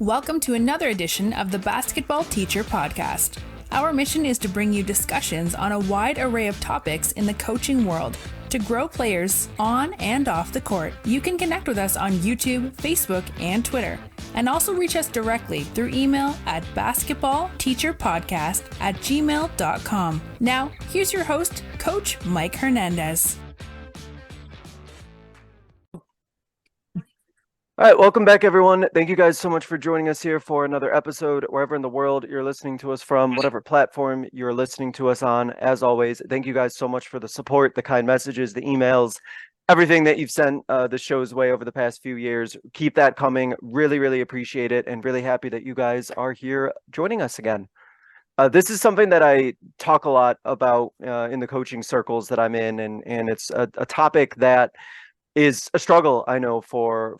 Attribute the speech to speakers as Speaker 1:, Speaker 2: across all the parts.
Speaker 1: Welcome to another edition of the Basketball Teacher Podcast. Our mission is to bring you discussions on a wide array of topics in the coaching world to grow players on and off the court. You can connect with us on YouTube, Facebook, and Twitter, and also reach us directly through email at basketballteacherpodcast@gmail.com. Now, here's your host, Coach Mike Hernandez.
Speaker 2: All right, welcome back, everyone. Thank you guys so much for joining us here for another episode, wherever in the world you're listening to us from, whatever platform you're listening to us on. As always, thank you guys so much for the support, the kind messages, the emails, everything that you've sent the show's way over the past few years. Keep that coming. Really, really appreciate it, and really happy that you guys are here joining us again. This is something that I talk a lot about in the coaching circles that I'm in, and it's a topic that is a struggle, I know, for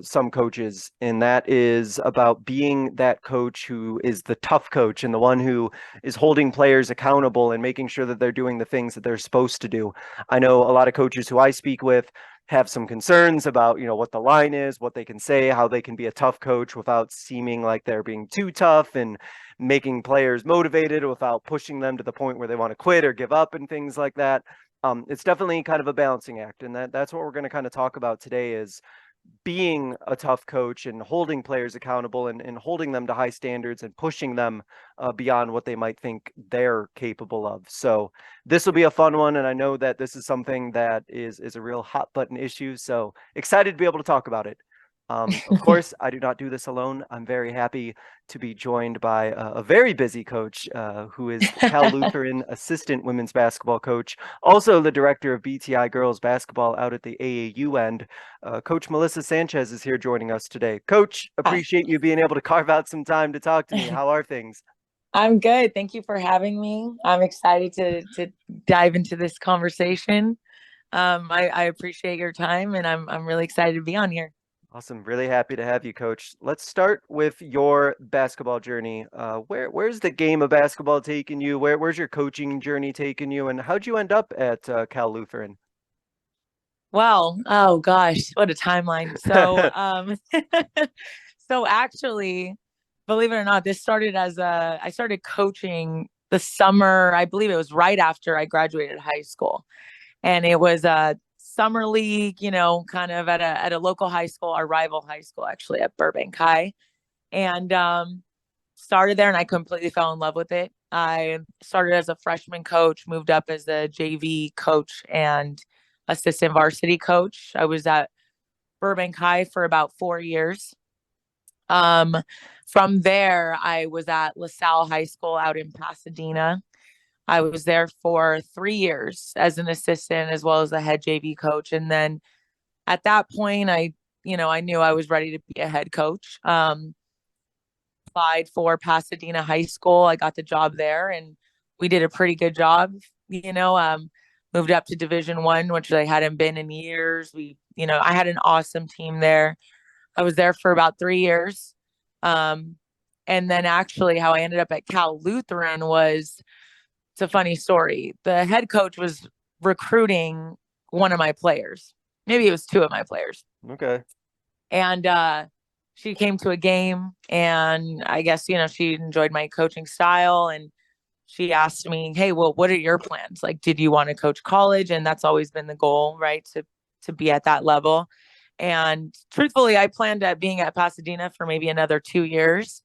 Speaker 2: some coaches, and that is about being that coach who is the tough coach and the one who is holding players accountable and making sure that they're doing the things that they're supposed to do. I know a lot of coaches who I speak with have some concerns about, what the line is, what they can say, how they can be a tough coach without seeming like they're being too tough and making players motivated without pushing them to the point where they want to quit or give up and things like that. It's definitely kind of a balancing act, and that's what we're going to kind of talk about today is being a tough coach and holding players accountable and holding them to high standards and pushing them beyond what they might think they're capable of. So this will be a fun one, and I know that this is something that is a real hot button issue, so excited to be able to talk about it. Of course, I do not do this alone. I'm very happy to be joined by a very busy coach who is Cal Lutheran assistant women's basketball coach, also the director of BTI girls basketball out at the AAU end. Coach Melissa Sanchez is here joining us today. Coach, appreciate you being able to carve out some time to talk to me. How are things?
Speaker 3: I'm good. Thank you for having me. I'm excited to dive into this conversation. I appreciate your time, and I'm really excited to be on here.
Speaker 2: Awesome. Really happy to have you, Coach. Let's start with your basketball journey. Where's the game of basketball taking you? Where's your coaching journey taking you? And how'd you end up at Cal Lutheran?
Speaker 3: Well, oh gosh, what a timeline. So, so actually, believe it or not, this started I started coaching the summer, I believe it was right after I graduated high school. And it was a summer league, kind of at a local high school, our rival high school, actually at Burbank High, and started there, and I completely fell in love with it. I started as a freshman coach, moved up as a JV coach and assistant varsity coach. I was at Burbank High for about 4 years. From there, I was at LaSalle High School out in Pasadena. I was there for 3 years as an assistant as well as a head JV coach. And then at that point, I knew I was ready to be a head coach. Applied for Pasadena High School. I got the job there, and we did a pretty good job. Moved up to Division I, which I hadn't been in years. I had an awesome team there. I was there for about 3 years. And then actually how I ended up at Cal Lutheran was, it's a funny story. The head coach was recruiting one of my players. Maybe it was two of my players.
Speaker 2: Okay.
Speaker 3: And she came to a game, and I guess, she enjoyed my coaching style, and she asked me, hey, well, what are your plans? Like, did you want to coach college? And that's always been the goal, right? To be at that level. And truthfully, I planned at being at Pasadena for maybe another 2 years.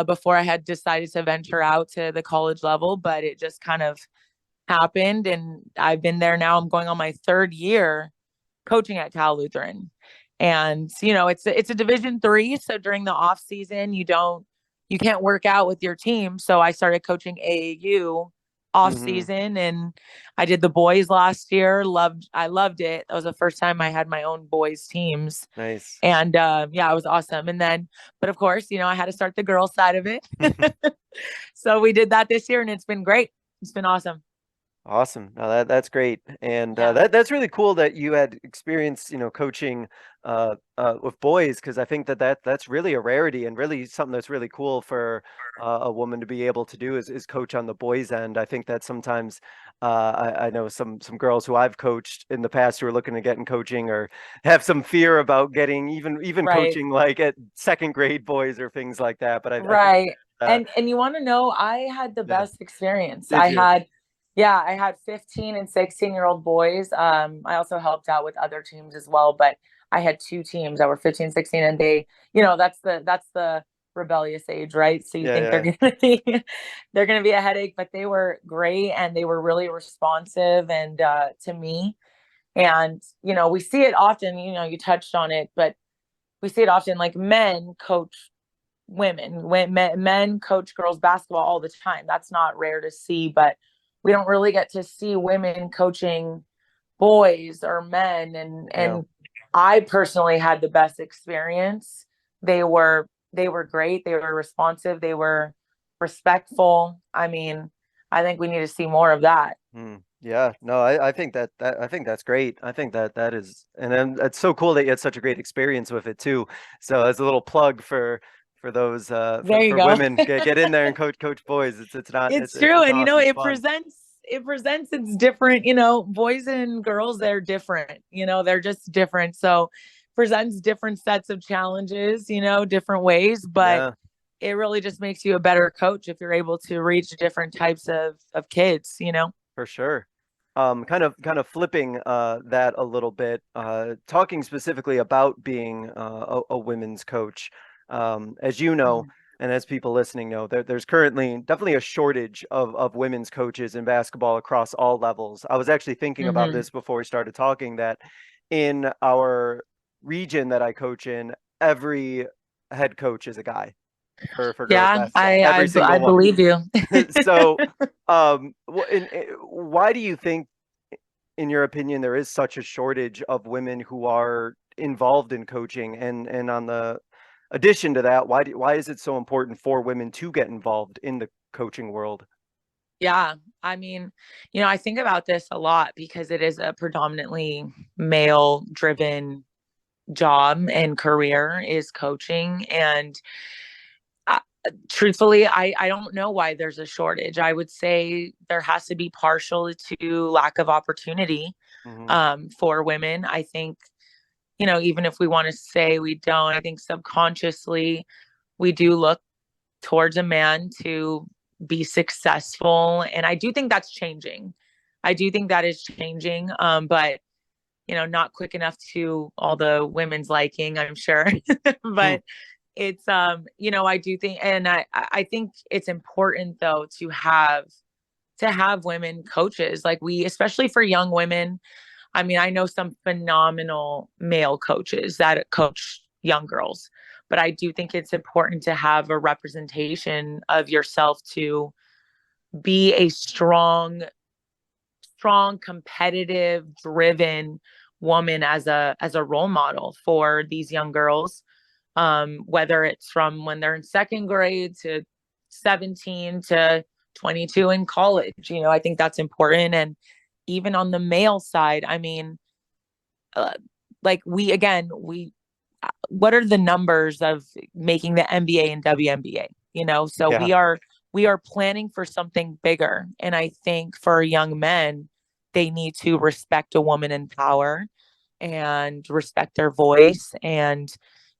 Speaker 3: Before I had decided to venture out to the college level, but it just kind of happened. And I've been there now. I'm going on my 3rd year coaching at Cal Lutheran. And, it's a Division III. So during the off season, you can't work out with your team. So I started coaching AAU off season, and I did the boys last year. I loved it. That was the first time I had my own boys teams.
Speaker 2: Nice.
Speaker 3: And it was awesome. And then, but of course, I had to start the girls side of it. So we did that this year, and it's been great. It's been awesome.
Speaker 2: Awesome. No, that's great. And
Speaker 3: Yeah.
Speaker 2: that's really cool that you had experience, coaching with boys, because I think that's really a rarity and really something that's really cool for a woman to be able to do is coach on the boys' end. I think that sometimes I know some girls who I've coached in the past who are looking to get in coaching or have some fear about getting even
Speaker 3: Right.
Speaker 2: coaching like at second grade boys or things like that. But I think
Speaker 3: Right.
Speaker 2: uh,
Speaker 3: And you want to know, I had the
Speaker 2: yeah,
Speaker 3: best experience.
Speaker 2: did you?
Speaker 3: Yeah, I had 15 and 16-year-old boys. I also helped out with other teams as well, but I had two teams that were 15, 16, and that's the rebellious age, right? So you
Speaker 2: Yeah,
Speaker 3: think they're
Speaker 2: yeah,
Speaker 3: gonna be they're gonna be a headache, but they were great and they were really responsive and to me. And we see it often, you touched on it, but we see it often like men coach women when men coach girls basketball all the time. That's not rare to see, but we don't really get to see women coaching boys or men. and
Speaker 2: yeah.
Speaker 3: and I personally had the best experience. They were great, they were responsive, they were respectful. I mean, I think we need to see more of that.
Speaker 2: Yeah, no, I think I think that's great. I think that is, and then it's so cool that you had such a great experience with it too. So as a little plug for those
Speaker 3: There you
Speaker 2: for
Speaker 3: go.
Speaker 2: women, get in there and coach boys. It's not
Speaker 3: It's true.
Speaker 2: it's
Speaker 3: And
Speaker 2: awesome. It's fun.
Speaker 3: it presents it's different, boys and girls, they're different, they're just different. So presents different sets of challenges, different ways, but
Speaker 2: Yeah,
Speaker 3: it really just makes you a better coach if you're able to reach different types of kids.
Speaker 2: for sure. Kind of flipping that a little bit, talking specifically about being a women's coach. As you know,
Speaker 3: Mhm.
Speaker 2: and as people listening know, there's currently definitely a shortage of women's coaches in basketball across all levels. I was actually thinking about
Speaker 3: Mhm.
Speaker 2: this before we started talking that in our region that I coach in, every head coach is a guy for girls
Speaker 3: Yeah,
Speaker 2: basketball, every
Speaker 3: I
Speaker 2: single one.
Speaker 3: believe you.
Speaker 2: So, why do you think, in your opinion, there is such a shortage of women who are involved in coaching? And on the addition to that, why is it so important for women to get involved in the coaching world?
Speaker 3: Yeah. I mean, I think about this a lot because it is a predominantly male driven job and career is coaching. And uh, truthfully, I don't know why there's a shortage. I would say there has to be partial to lack of opportunity
Speaker 2: Hmm.
Speaker 3: for women. I think, even if we want to say we don't, I think subconsciously we do look towards a man to be successful. And I do think that's changing. I do think that is changing. But not quick enough to all the women's liking, I'm sure.
Speaker 2: Hmm.
Speaker 3: But it's I do think, and I think it's important though to have women coaches, like we, especially for young women. I mean, I know some phenomenal male coaches that coach young girls, but I do think it's important to have a representation of yourself to be a strong, competitive, driven woman as a role model for these young girls. Whether it's from when they're in second grade to 17 to 22 in college, I think that's important. And even on the male side, I mean, uh, like we what are the numbers of making the NBA and WNBA? So
Speaker 2: Yeah,
Speaker 3: we are planning for something bigger. And I think for young men, they need to respect a woman in power and respect their voice. And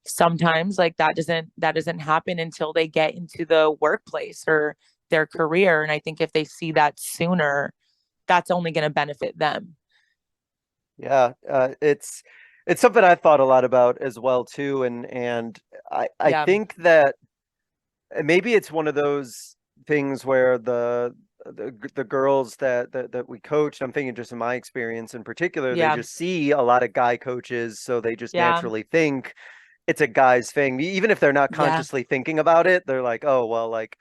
Speaker 3: sometimes like that doesn't happen until they get into the workplace or their career. And I think if they see that sooner, that's only going to benefit them.
Speaker 2: yeah. It's something I've thought a lot about as well too, and I
Speaker 3: Yeah.
Speaker 2: think that maybe it's one of those things where the girls that we coach, I'm thinking just in my experience in particular, they
Speaker 3: Yeah.
Speaker 2: just see a lot of guy coaches, so they just
Speaker 3: Yeah.
Speaker 2: naturally think it's a guy's thing. Even if they're not
Speaker 3: Yeah.
Speaker 2: consciously thinking about it, they're like, oh well, like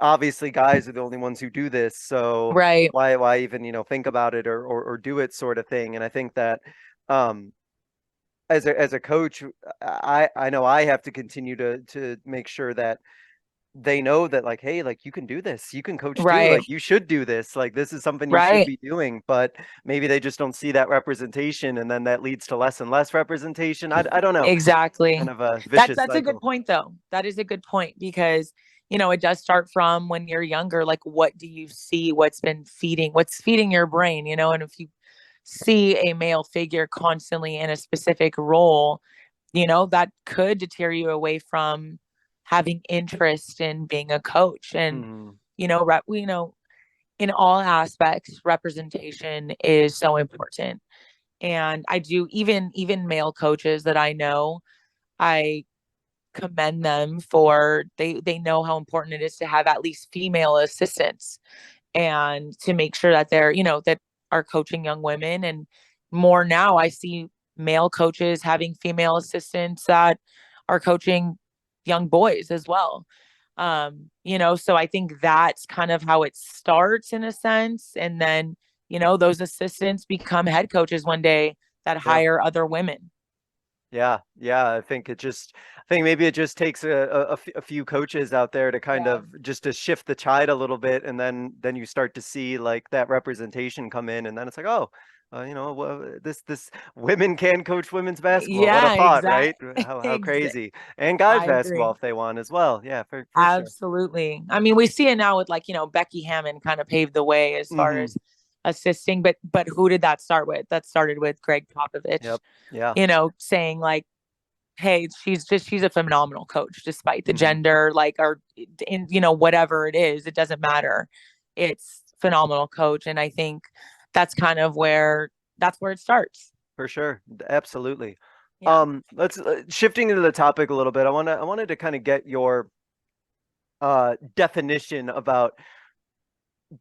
Speaker 2: obviously guys are the only ones who do this, so
Speaker 3: Right.
Speaker 2: why even, think about it or do it sort of thing. And I think that um as a coach, I know I have to continue to make sure that they know that like, hey, like you can do this, you can coach too,
Speaker 3: Right.
Speaker 2: like you should do this, like this is something you should
Speaker 3: Right.
Speaker 2: be doing, but maybe they just don't see that representation, and then that leads to less and less representation. I don't know,
Speaker 3: Exactly.
Speaker 2: kind of a
Speaker 3: That's
Speaker 2: vicious
Speaker 3: that's a good
Speaker 2: cycle.
Speaker 3: point though. That is a good point because it does start from when you're younger. Like, what do you see? What's feeding your brain? And if you see a male figure constantly in a specific role, that could deter you away from having interest in being a coach. And
Speaker 2: Hmm.
Speaker 3: in all aspects, representation is so important. And I do, even male coaches that I know, I commend them for they know how important it is to have at least female assistants and to make sure that they're that are coaching young women. And more now I see male coaches having female assistants that are coaching young boys as well. So I think that's kind of how it starts in a sense, and then those assistants become head coaches one day that
Speaker 2: Yeah.
Speaker 3: hire other women.
Speaker 2: Yeah, I think maybe it just takes a few coaches out there to kind
Speaker 3: Yeah.
Speaker 2: of just to shift the tide a little bit, and then you start to see like that representation come in, and then it's like, oh, well, this women can coach women's basketball. What a
Speaker 3: Yeah,
Speaker 2: thought, right? How
Speaker 3: exactly.
Speaker 2: crazy. And guys
Speaker 3: I
Speaker 2: basketball
Speaker 3: agree.
Speaker 2: if they want as well. Yeah, for sure.
Speaker 3: Absolutely. I mean, we see it now with, like, Becky Hammond kind of paved the way as far
Speaker 2: Hmm.
Speaker 3: as assisting, but who did that start with? That started with Greg Popovich,
Speaker 2: Yep. Yeah.
Speaker 3: saying like, hey, she's a phenomenal coach despite the
Speaker 2: Hmm.
Speaker 3: gender, like, or in, whatever it is, it doesn't matter. It's phenomenal coach. And I think that's where it starts.
Speaker 2: For sure. Absolutely.
Speaker 3: Yeah.
Speaker 2: Let's shifting into the topic a little bit. I wanted to kind of get your definition about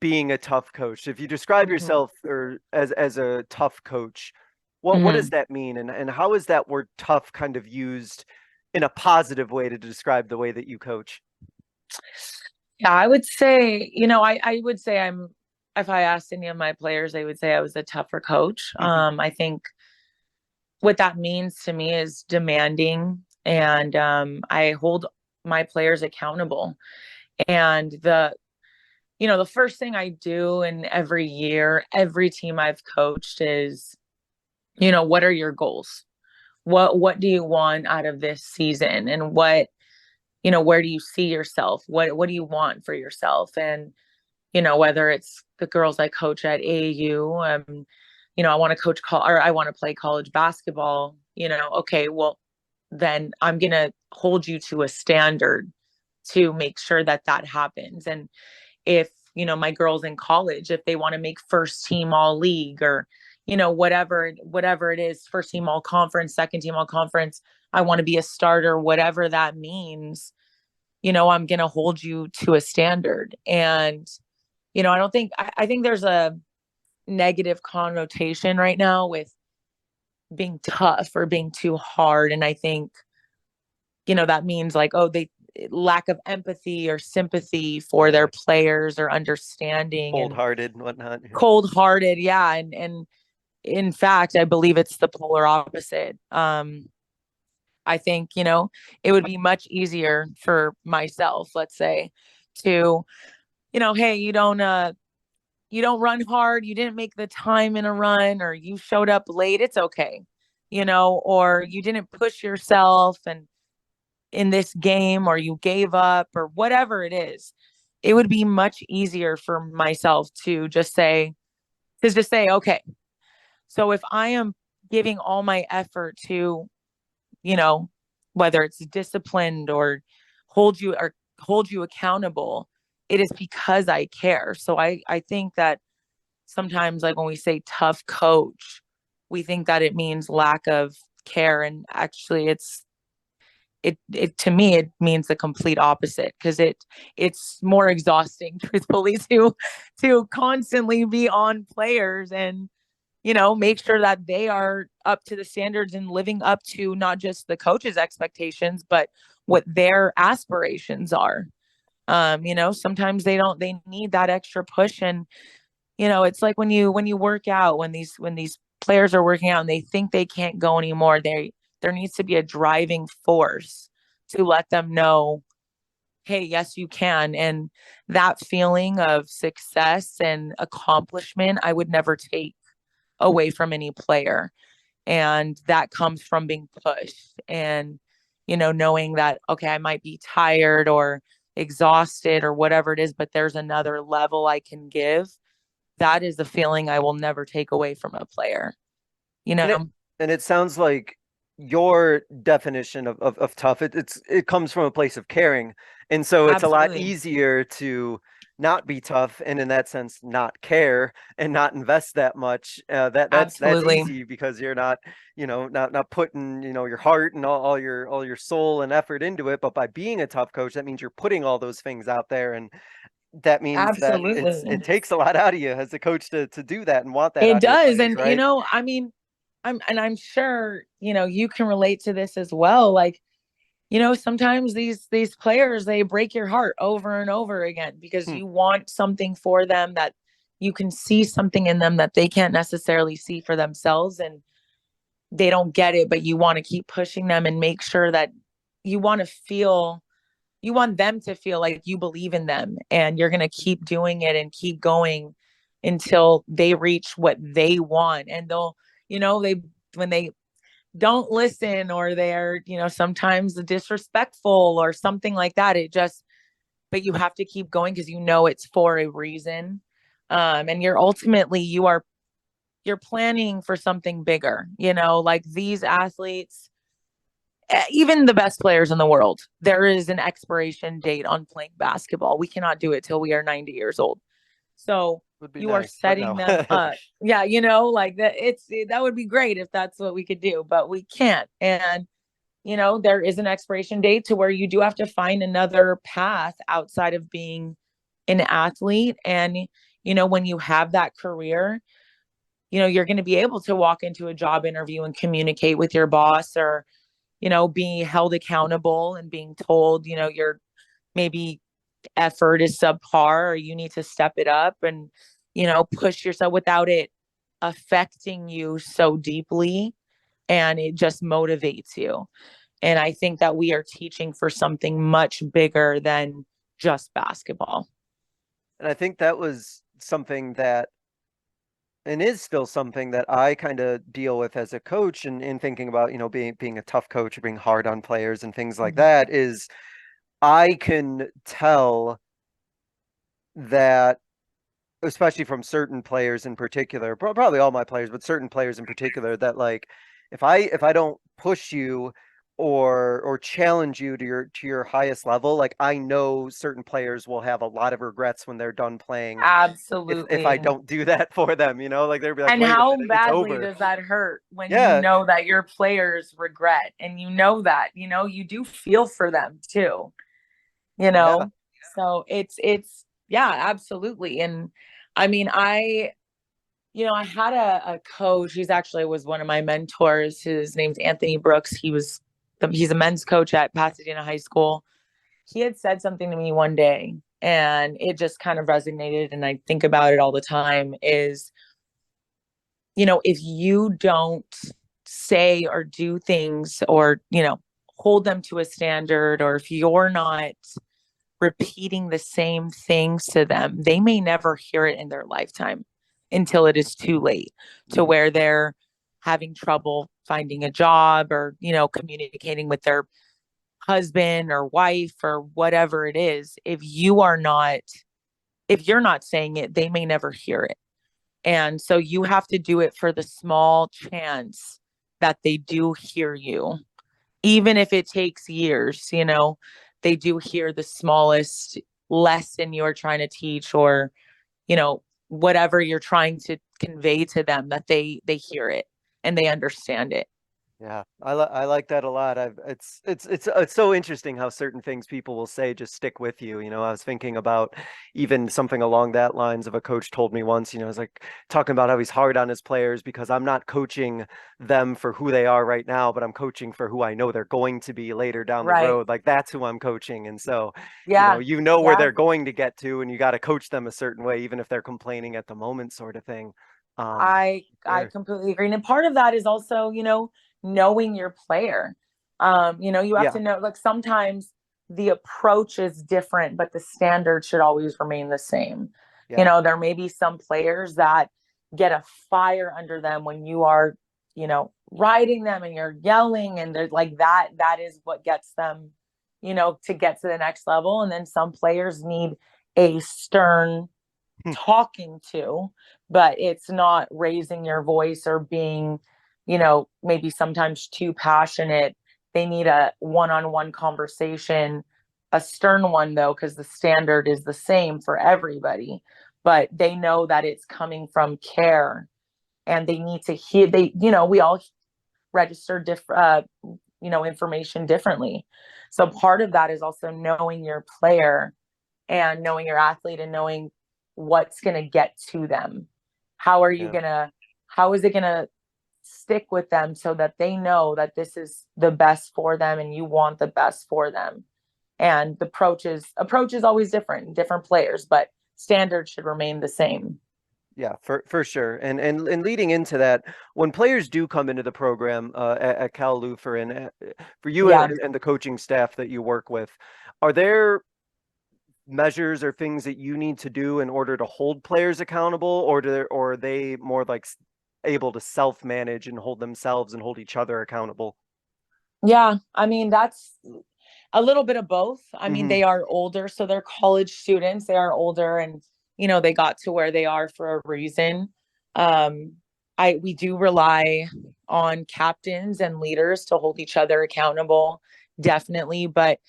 Speaker 2: being a tough coach. If you describe
Speaker 3: Hmm.
Speaker 2: yourself or as a tough coach, what does
Speaker 3: Hmm.
Speaker 2: that mean, and how is that word tough kind of used in a positive way to describe the way that you coach?
Speaker 3: Yeah, I would say, I would say if I asked any of my players, they would say I was a tougher coach.
Speaker 2: Hmm.
Speaker 3: I think what that means to me is demanding, and I hold my players accountable. And the first thing I do in every year, every team I've coached is, what are your goals? What do you want out of this season? And where do you see yourself? What do you want for yourself? And whether it's the girls I coach at AAU, I want to or I want to play college basketball, okay, well, then I'm going to hold you to a standard to make sure that that happens. And if, my girls in college, if they want to make first team all league, or, whatever it is, first team all conference, second team all conference, I want to be a starter, whatever that means, I'm going to hold you to a standard. And I think there's a negative connotation right now with being tough or being too hard. And I think, that means like, oh, they lack of empathy or sympathy for their
Speaker 2: Yeah.
Speaker 3: players or understanding and
Speaker 2: Cold-hearted and whatnot. Yeah.
Speaker 3: cold hearted. Yeah. And in fact, I believe it's the polar opposite. I think, it would be much easier for myself, let's say, to, hey, you don't run hard, you didn't make the time in a run, or you showed up late, it's okay. Or you didn't push yourself and in this game, or you gave up, or whatever it is. It would be much easier for myself to just say, okay, so if I am giving all my effort to, you know, whether it's disciplined or hold you or hold you accountable, it is because I care. So I think that sometimes, like, when we say tough coach, we think that it means lack of care, and actually it to me it means the complete opposite, because it's more exhausting truthfully to constantly be on players and make sure that they are up to the standards and living up to not just the coach's expectations but what their aspirations are. Sometimes they need that extra push. And it's like when you work out, when these players are working out and they think they can't go anymore, there needs to be a driving force to let them know, hey, yes, you can. And that feeling of success and accomplishment, I would never take away from any player. And that comes from being pushed and, knowing that, okay, I might be tired or exhausted or whatever it is, but there's another level I can give. That is the feeling I will never take away from a player, you
Speaker 2: And
Speaker 3: know?
Speaker 2: it sounds like your definition of tough, it comes from a place of caring. And so it's a lot
Speaker 3: Absolutely.
Speaker 2: easier to not be tough and in that sense not care and not invest that much. That's
Speaker 3: Absolutely.
Speaker 2: easy because you're not, not putting, your heart and all your soul and effort into it. But by being a tough coach, that means you're putting all those things out there, and that means that
Speaker 3: Absolutely.
Speaker 2: it takes a lot out of you as a coach to do that and want that
Speaker 3: It
Speaker 2: out of your
Speaker 3: does.
Speaker 2: players,
Speaker 3: And,
Speaker 2: right?
Speaker 3: I mean, I'm sure, you can relate to this as well. Like, sometimes these players, they break your heart over and over again because
Speaker 2: Hmm.
Speaker 3: you want something for them, that you can see something in them that they can't necessarily see for themselves, and they don't get it, but you want to keep pushing them and make sure that you want to feel you want them to feel like you believe in them, and you're going to keep doing it and keep going until they reach what they want. And they'll, they when they don't listen, or they're, sometimes disrespectful or something like that, but you have to keep going because it's for a reason. And you're planning for something bigger, like these athletes, even the best players in the world, there is an expiration date on playing basketball. We cannot do it till we are 90 years old. So
Speaker 2: Would be
Speaker 3: you are
Speaker 2: nice, but no.
Speaker 3: setting them up. Yeah, like that. That would be great if that's what we could do, but we can't. And there is an expiration date to where you do have to find another path outside of being an athlete. And when you have that career, you're going to be able to walk into a job interview and communicate with your boss, or being held accountable and being told, your maybe effort is subpar, or you need to step it up and, push yourself without it affecting you so deeply. And it just motivates you. And I think that we are teaching for something much bigger than just basketball.
Speaker 2: And I think that was something that, and is still something that I kind of deal with as a coach, and in thinking about, being a tough coach or being hard on players and things like
Speaker 3: Mhm.
Speaker 2: that, is I can tell that, especially from certain players in particular, probably all my players, but certain players in particular, that like if I don't push you or challenge you to your highest level, like I know certain players will have a lot of regrets when they're done playing if I
Speaker 3: Absolutely.
Speaker 2: don't do that for them, like they'll be like,
Speaker 3: And
Speaker 2: wait a
Speaker 3: how
Speaker 2: minute, it's
Speaker 3: badly
Speaker 2: over.
Speaker 3: does that hurt when you
Speaker 2: Yeah,
Speaker 3: know that your players regret, and that, you do feel for them too, you
Speaker 2: yeah.
Speaker 3: know? So yeah, absolutely. And I mean, I had a coach. He's actually was one of my mentors. His name's Anthony Brooks. He's a men's coach at Pasadena High School. He had said something to me one day, and it just kind of resonated. And I think about it all the time is, if you don't say or do things, or, hold them to a standard, or if you're not repeating the same things to them, they may never hear it in their lifetime until it is too late, to where they're having trouble finding a job, or, communicating with their husband or wife or whatever it is. If you're not saying it, they may never hear it. And so you have to do it for the small chance that they do hear you, even if it takes years, they do hear the smallest lesson you're trying to teach, or, whatever you're trying to convey to them, that they hear it and they understand it.
Speaker 2: Yeah, I like that a lot. It's so interesting how certain things people will say just stick with you. I was thinking about even something along that lines of a coach told me once, I was like talking about how he's hard on his players because I'm not coaching them for who they are right now, but I'm coaching for who I know they're going to be later down the
Speaker 3: Right.
Speaker 2: road. Like that's who I'm coaching. And so,
Speaker 3: Yeah.
Speaker 2: where
Speaker 3: Yeah.
Speaker 2: they're going to get to, and you got to coach them a certain way, even if they're complaining at the moment, sort of thing.
Speaker 3: I
Speaker 2: Sure.
Speaker 3: completely agree. And part of that is also, knowing your player. You have
Speaker 2: Yeah.
Speaker 3: to know, like, sometimes the approach is different, but the standard should always remain the same.
Speaker 2: Yeah.
Speaker 3: You know, there may be some players that get a fire under them when you are, you know, riding them and you're yelling, and they're like that is what gets them, you know, to get to the next level. And then some players need a stern talking to, but it's not raising your voice or being, you know, maybe sometimes too passionate. They need a one-on-one conversation, a stern one though, because the standard is the same for everybody, but they know that it's coming from care, and they need to hear, they, you know, we all register different, you know, information differently. So part of that is also knowing your player and knowing your athlete and knowing what's going to get to them. How are you how is it going to stick with them so that they know that this is the best for them and you want the best for them? And the approach is always different players, but standards should remain the same.
Speaker 2: Yeah, for sure. And leading into that, when players do come into the program at Cal Lutheran, for you and the coaching staff that you work with, are there measures or things that you need to do in order to hold players accountable, or are they more like able to self-manage and hold themselves and hold each other accountable?
Speaker 3: Yeah, I mean, that's a little bit of both. I mean, they are older, so they're college students. They are older, and you know, they got to where they are for a reason. We do rely on captains and leaders to hold each other accountable, definitely. But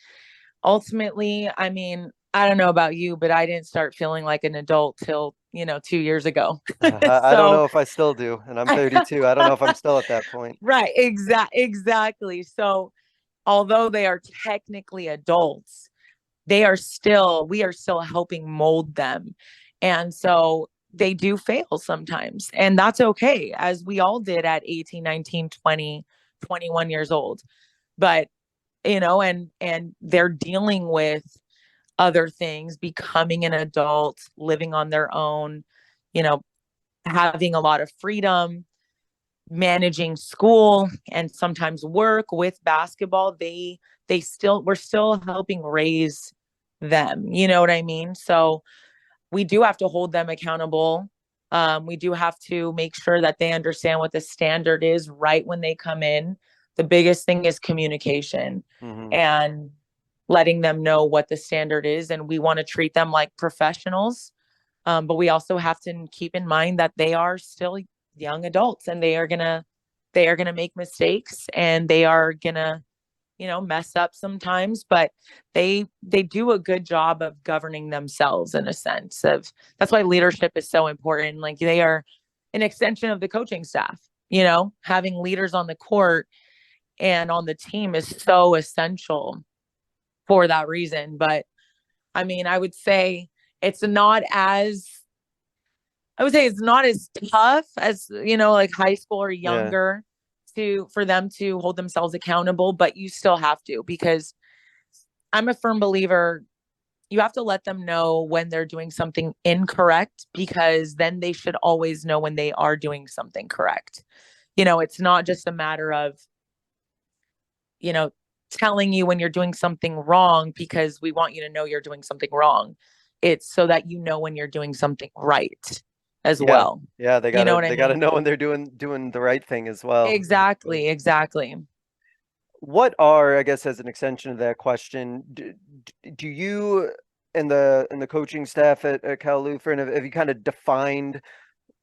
Speaker 3: ultimately, I mean, I don't know about you, but I didn't start feeling like an adult till, you know, 2 years ago.
Speaker 2: I don't know if I still do, and I'm 32. I don't know if I'm still at that point.
Speaker 3: Right, exactly. So although they are technically adults, we are still helping mold them. And so they do fail sometimes, and that's okay, as we all did at 18, 19, 20, 21 years old. But, you know, and they're dealing with other things, becoming an adult, living on their own, you know, having a lot of freedom, managing school and sometimes work with basketball. We're still helping raise them. You know what I mean? So we do have to hold them accountable. We do have to make sure that they understand what the standard is right when they come in. The biggest thing is communication and letting them know what the standard is. And we want to treat them like professionals. But we also have to keep in mind that they are still young adults, and they are gonna make mistakes, and they are gonna, you know, mess up sometimes, but they do a good job of governing themselves, in a sense of, that's why leadership is so important. Like, they are an extension of the coaching staff. You know, having leaders on the court and on the team is so essential for that reason. But I mean, I would say it's not as tough as, you know, like high school or younger for them to hold themselves accountable, but you still have to, because I'm a firm believer, you have to let them know when they're doing something incorrect, because then they should always know when they are doing something correct. You know, it's not just a matter of, you know, telling you when you're doing something wrong because we want you to know you're doing something wrong. It's so that you know when you're doing something right as well.
Speaker 2: Yeah, they gotta,
Speaker 3: you know what I
Speaker 2: they gotta
Speaker 3: mean?
Speaker 2: know when they're doing the right thing as well.
Speaker 3: Exactly.
Speaker 2: What are, I guess, as an extension of that question, do you and the coaching staff at Cal Lutheran, have you kind of defined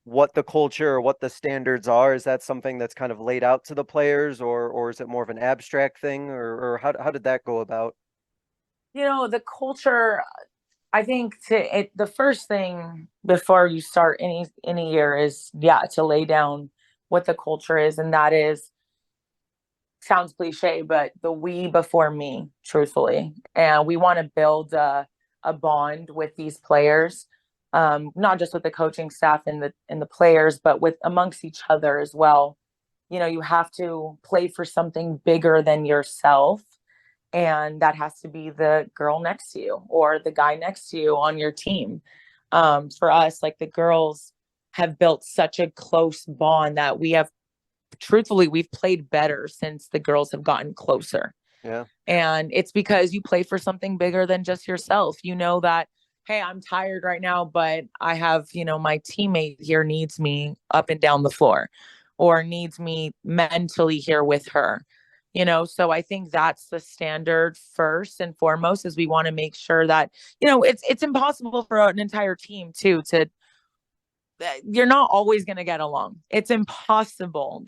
Speaker 2: what the culture or what the standards are? Is that something that's kind of laid out to the players, or is it more of an abstract thing, or how did that go about?
Speaker 3: You know, the culture, I think the first thing before you start any year is, to lay down what the culture is. And that is, sounds cliche, but the we before me, truthfully. And we want to build a bond with these players, not just with the coaching staff and the players, but with amongst each other as well. You know, you have to play for something bigger than yourself. And that has to be the girl next to you or the guy next to you on your team. For us, like, the girls have built such a close bond that we've played better since the girls have gotten closer.
Speaker 2: Yeah.
Speaker 3: And it's because you play for something bigger than just yourself. You know that, hey, I'm tired right now, but I have, my teammate here needs me up and down the floor, or needs me mentally here with her. So I think that's the standard first and foremost, is we want to make sure that, it's impossible for an entire team too to you're not always going to get along. It's impossible.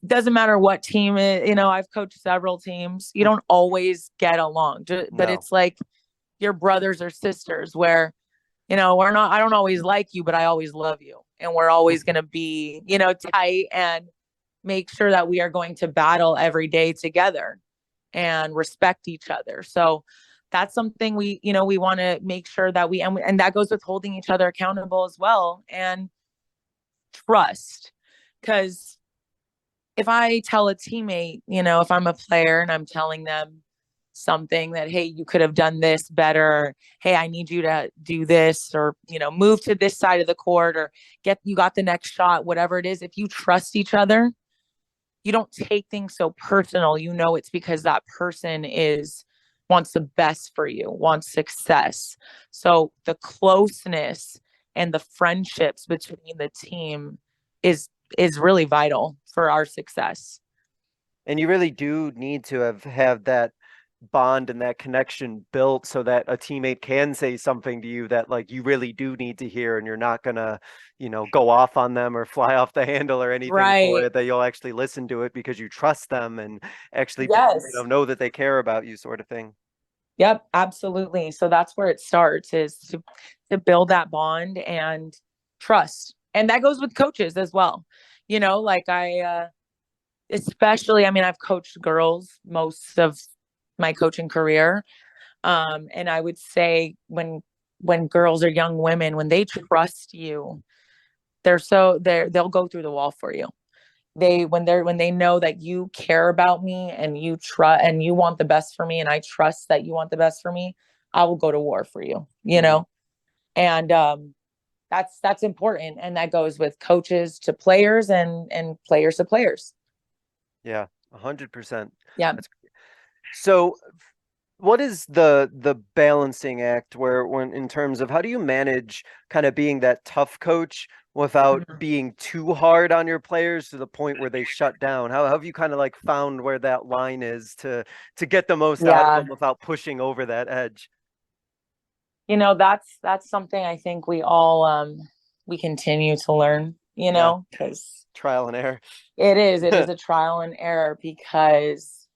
Speaker 3: Doesn't matter what team it, I've coached several teams. You don't always get along, but
Speaker 2: No.
Speaker 3: it's like your brothers or sisters where, I don't always like you, but I always love you. And we're always going to be, tight, and make sure that we are going to battle every day together and respect each other. So that's something we want to make sure that and that goes with holding each other accountable as well, and trust. Because if I tell a teammate, if I'm a player and I'm telling them something that, hey, you could have done this better, hey, I need you to do this, or, move to this side of the court, or you got the next shot, whatever it is. If you trust each other, you don't take things so personal. It's because that person wants the best for you, wants success. So the closeness and the friendships between the team is really vital for our success.
Speaker 2: And you really do need to have that bond and that connection built so that a teammate can say something to you that like you really do need to hear, and you're not gonna, go off on them or fly off the handle or anything for it, that you'll actually listen to it because you trust them and actually know that they care about you, sort of thing.
Speaker 3: Yep, absolutely. So that's where it starts, is to build that bond and trust. And that goes with coaches as well. Like especially, I've coached girls most of my coaching career. And I would say when girls or young women, when they trust you, they'll go through the wall for you. When they know that you care about me, and you trust, and you want the best for me, and I trust that you want the best for me, I will go to war for you, and that's important. And that goes with coaches to players, and players to players.
Speaker 2: Yeah, 100%.
Speaker 3: Yeah.
Speaker 2: So what is the balancing act when in terms of how do you manage kind of being that tough coach without being too hard on your players to the point where they shut down? How have you kind of like found where that line is to get the most out of them without pushing over that edge?
Speaker 3: That's something I think we all we continue to learn, because
Speaker 2: trial and error.
Speaker 3: It is a trial and error, because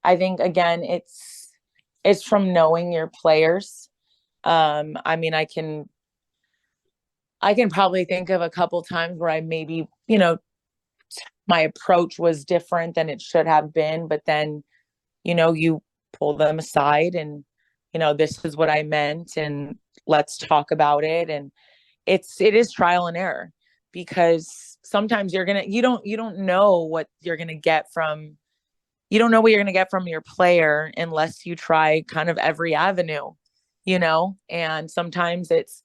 Speaker 3: I think, again, it's from knowing your players. I can probably think of a couple times where I maybe, my approach was different than it should have been, but then, you pull them aside and, this is what I meant, and let's talk about it. And it is trial and error, because sometimes you don't know what you're going to get from your player unless you try kind of every avenue, and sometimes it's,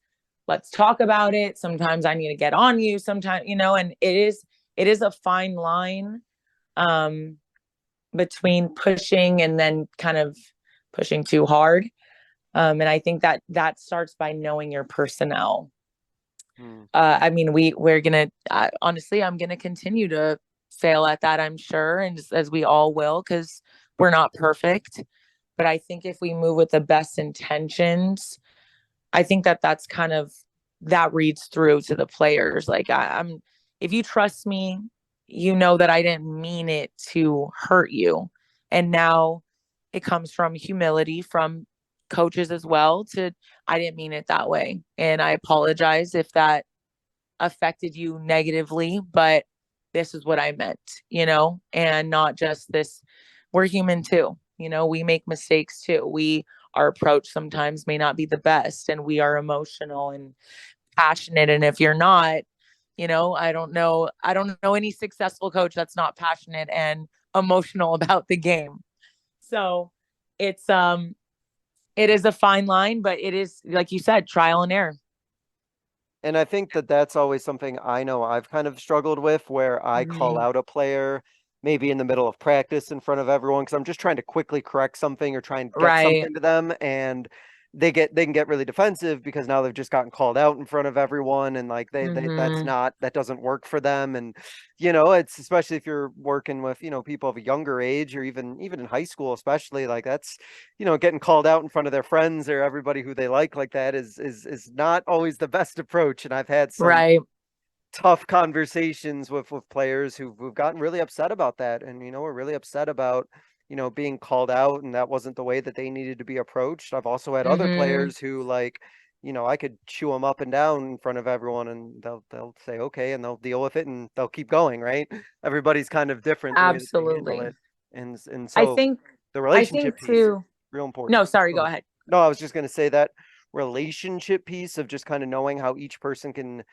Speaker 3: let's talk about it. Sometimes I need to get on you sometimes, and it is a fine line, between pushing and then kind of pushing too hard. And I think that starts by knowing your personnel. We're going to, honestly, I'm going to continue to fail at that, I'm sure. And just as we all will, because we're not perfect. But I think if we move with the best intentions, I think that's kind of, that reads through to the players. Like if you trust me, that I didn't mean it to hurt you. And now it comes from humility from coaches as well, I didn't mean it that way. And I apologize if that affected you negatively, but this is what I meant, and not just this. We're human too. We make mistakes too. Our approach sometimes may not be the best, and we are emotional and passionate. And if you're not, I don't know any successful coach that's not passionate and emotional about the game. So it is a fine line, but it is, like you said, trial and error.
Speaker 2: And I think that's always something I know I've kind of struggled with, where I call out a player maybe in the middle of practice in front of everyone because I'm just trying to quickly correct something or try and get
Speaker 3: Right.
Speaker 2: something to them, and they can get really defensive because now they've just gotten called out in front of everyone, and like
Speaker 3: Mm-hmm.
Speaker 2: that doesn't work for them. And you know, it's especially if you're working with, you know, people of a younger age, or even in high school, especially, like that's, you know, getting called out in front of their friends or everybody who they like that is not always the best approach. And I've had some
Speaker 3: Right.
Speaker 2: tough conversations with players who've gotten really upset about that, and you know, we're really upset about, you know, being called out, and that wasn't the way that they needed to be approached. I've also had other
Speaker 3: Mm-hmm.
Speaker 2: players who, like, you know, I could chew them up and down in front of everyone, and they'll say okay, and they'll deal with it, and they'll keep going, right? Everybody's kind of different the way that they handle
Speaker 3: Absolutely.
Speaker 2: it. And
Speaker 3: I
Speaker 2: so
Speaker 3: think,
Speaker 2: the
Speaker 3: I
Speaker 2: relationship
Speaker 3: think
Speaker 2: piece is
Speaker 3: too.
Speaker 2: real
Speaker 3: No,
Speaker 2: important.
Speaker 3: sorry,
Speaker 2: Go
Speaker 3: go
Speaker 2: ahead.
Speaker 3: ahead.
Speaker 2: No, I was just going to say that relationship piece of just kind of knowing how each person can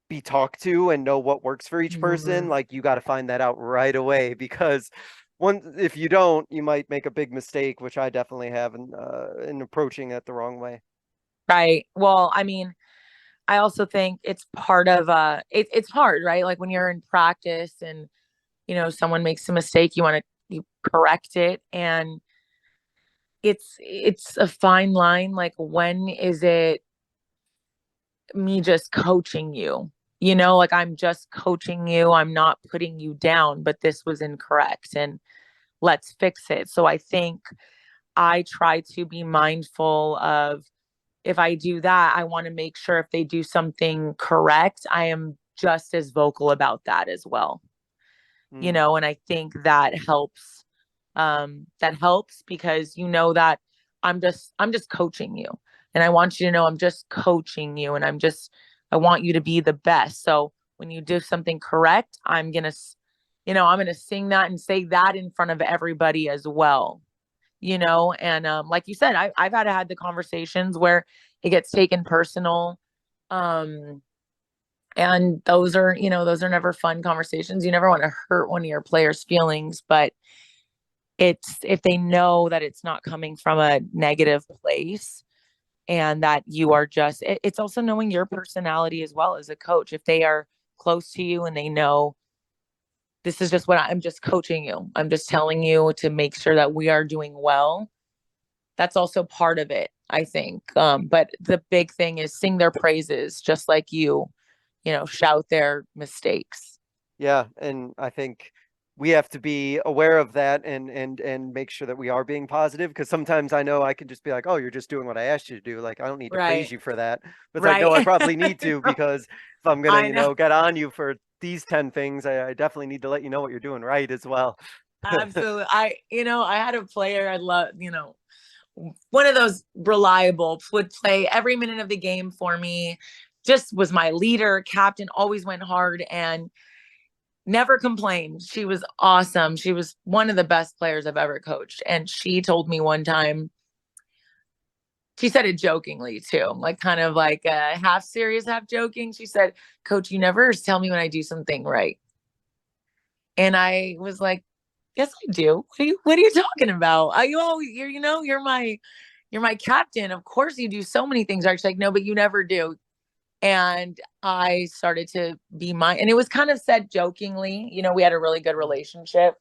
Speaker 2: be talked to and know what works for each person,
Speaker 3: Mm-hmm.
Speaker 2: like you got to find that out right away, because if you don't, you might make a big mistake, which I definitely have in approaching it the wrong way.
Speaker 3: Right. Well, I mean, I also think it's part of it's hard, right? Like when you're in practice and someone makes a mistake, you correct it, and it's a fine line. Like, when is it me just coaching you? Like, I'm just coaching you. I'm not putting you down, but this was incorrect and let's fix it. So I think I try to be mindful of, if I do that, I want to make sure if they do something correct, I am just as vocal about that as well.
Speaker 2: Mm,
Speaker 3: And I think that helps because that I'm just coaching you, and I want you to know I'm just coaching you, and I want you to be the best. So when you do something correct, I'm gonna sing that and say that in front of everybody as well. And like you said, I've had the conversations where it gets taken personal. um and those are never fun conversations. You never want to hurt one of your players' feelings, but it's if they know that it's not coming from a negative place, and that you are it's also knowing your personality as well as a coach. If they are close to you and they know this is just what I'm just coaching you, I'm just telling you to make sure that we are doing well. That's also part of it, I think. But the big thing is sing their praises, just like shout their mistakes.
Speaker 2: yeah, and I think we have to be aware of that, and make sure that we are being positive, because sometimes I know I can just be like, oh, you're just doing what I asked you to do, like I don't need to praise
Speaker 3: Right.
Speaker 2: you for that. But it's like, no, I
Speaker 3: Right.
Speaker 2: probably need to, because if I'm gonna,
Speaker 3: I
Speaker 2: you
Speaker 3: know.
Speaker 2: know, get on you for these 10 things, I definitely need to let you know what you're doing right as well.
Speaker 3: Absolutely. I had a player I love, one of those reliable, would play every minute of the game for me, just was my leader, captain, always went hard and never complained. She was awesome. She was one of the best players I've ever coached. And she told me one time, she said it jokingly too, like kind of like half serious, half joking. She said, "Coach, you never tell me when I do something right." And I was like, "Yes, I do. What are you talking about? You're my captain. Of course you do so many things right." She's like, "No, but you never do." And I started to be and it was kind of said jokingly. We had a really good relationship.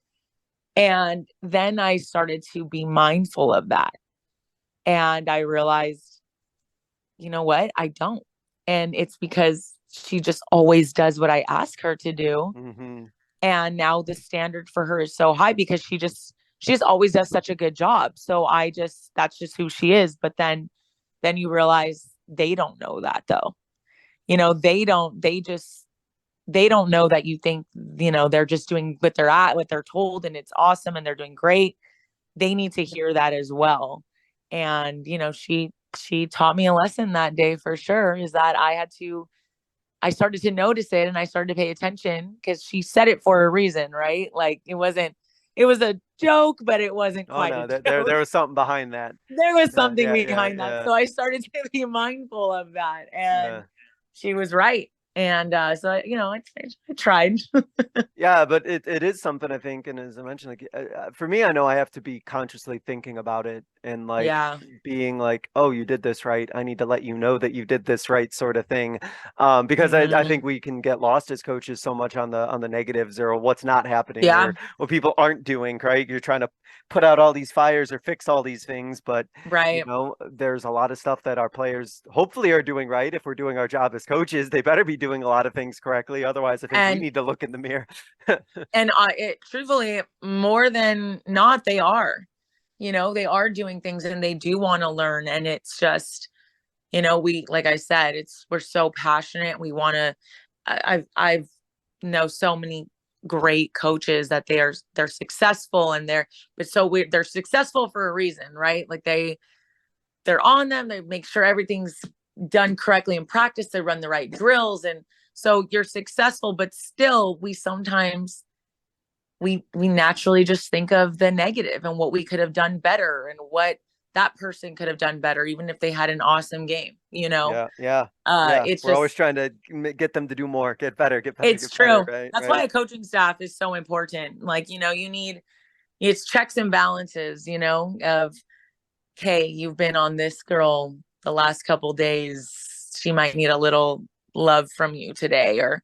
Speaker 3: And then I started to be mindful of that. And I realized, you know what? I don't. And it's because she just always does what I ask her to do.
Speaker 2: Hmm.
Speaker 3: And now the standard for her is so high because she just always does such a good job. So that's just who she is. But then you realize they don't know that, though. They don't know that you think, they're just doing what they're told, and it's awesome and they're doing great. They need to hear that as well. And she taught me a lesson that day, for sure, is that I started to notice it, and I started to pay attention because she said it for a reason, right? Like, it was a joke, but it wasn't
Speaker 2: Oh
Speaker 3: quite a
Speaker 2: no, there
Speaker 3: joke.
Speaker 2: was something behind that.
Speaker 3: There was
Speaker 2: Yeah,
Speaker 3: something
Speaker 2: yeah, yeah,
Speaker 3: behind that.
Speaker 2: yeah,
Speaker 3: So I started to be mindful of that. And
Speaker 2: yeah.
Speaker 3: she was right. And so, I tried.
Speaker 2: Yeah, but it is something I think, and as I mentioned, like for me, I know I have to be consciously thinking about it and like
Speaker 3: Yeah.
Speaker 2: being like, oh, you did this right. I need to let you know that you did this right, sort of thing. Because I
Speaker 3: Mhm.
Speaker 2: think we can get lost as coaches so much on the negatives or what's not happening
Speaker 3: Yeah.
Speaker 2: or what people aren't doing, right? You're trying to put out all these fires or fix all these things, but
Speaker 3: Right.
Speaker 2: there's a lot of stuff that our players hopefully are doing right. If we're doing our job as coaches, they better be doing a lot of things correctly. Otherwise, I think we
Speaker 3: And
Speaker 2: need to look in the mirror.
Speaker 3: it truthfully, more than not, they are. They are doing things and they do want to learn. And it's just, we, like I said, we're so passionate. We want to, I've know so many great coaches that they're successful and they're successful for a reason, right? Like they're on them. They make sure everything's done correctly in practice. They run the right drills. And so you're successful, but still we sometimes, we naturally just think of the negative and what we could have done better and what that person could have done better, even if they had an awesome game,
Speaker 2: Yeah.
Speaker 3: it's
Speaker 2: We're always
Speaker 3: just,
Speaker 2: trying to get them to do more, get better,
Speaker 3: it's
Speaker 2: get better,
Speaker 3: true.
Speaker 2: right?
Speaker 3: That's why a coaching staff is so important. Like, it's checks and balances, of, okay, you've been on this girl the last couple days. She might need a little love from you today, or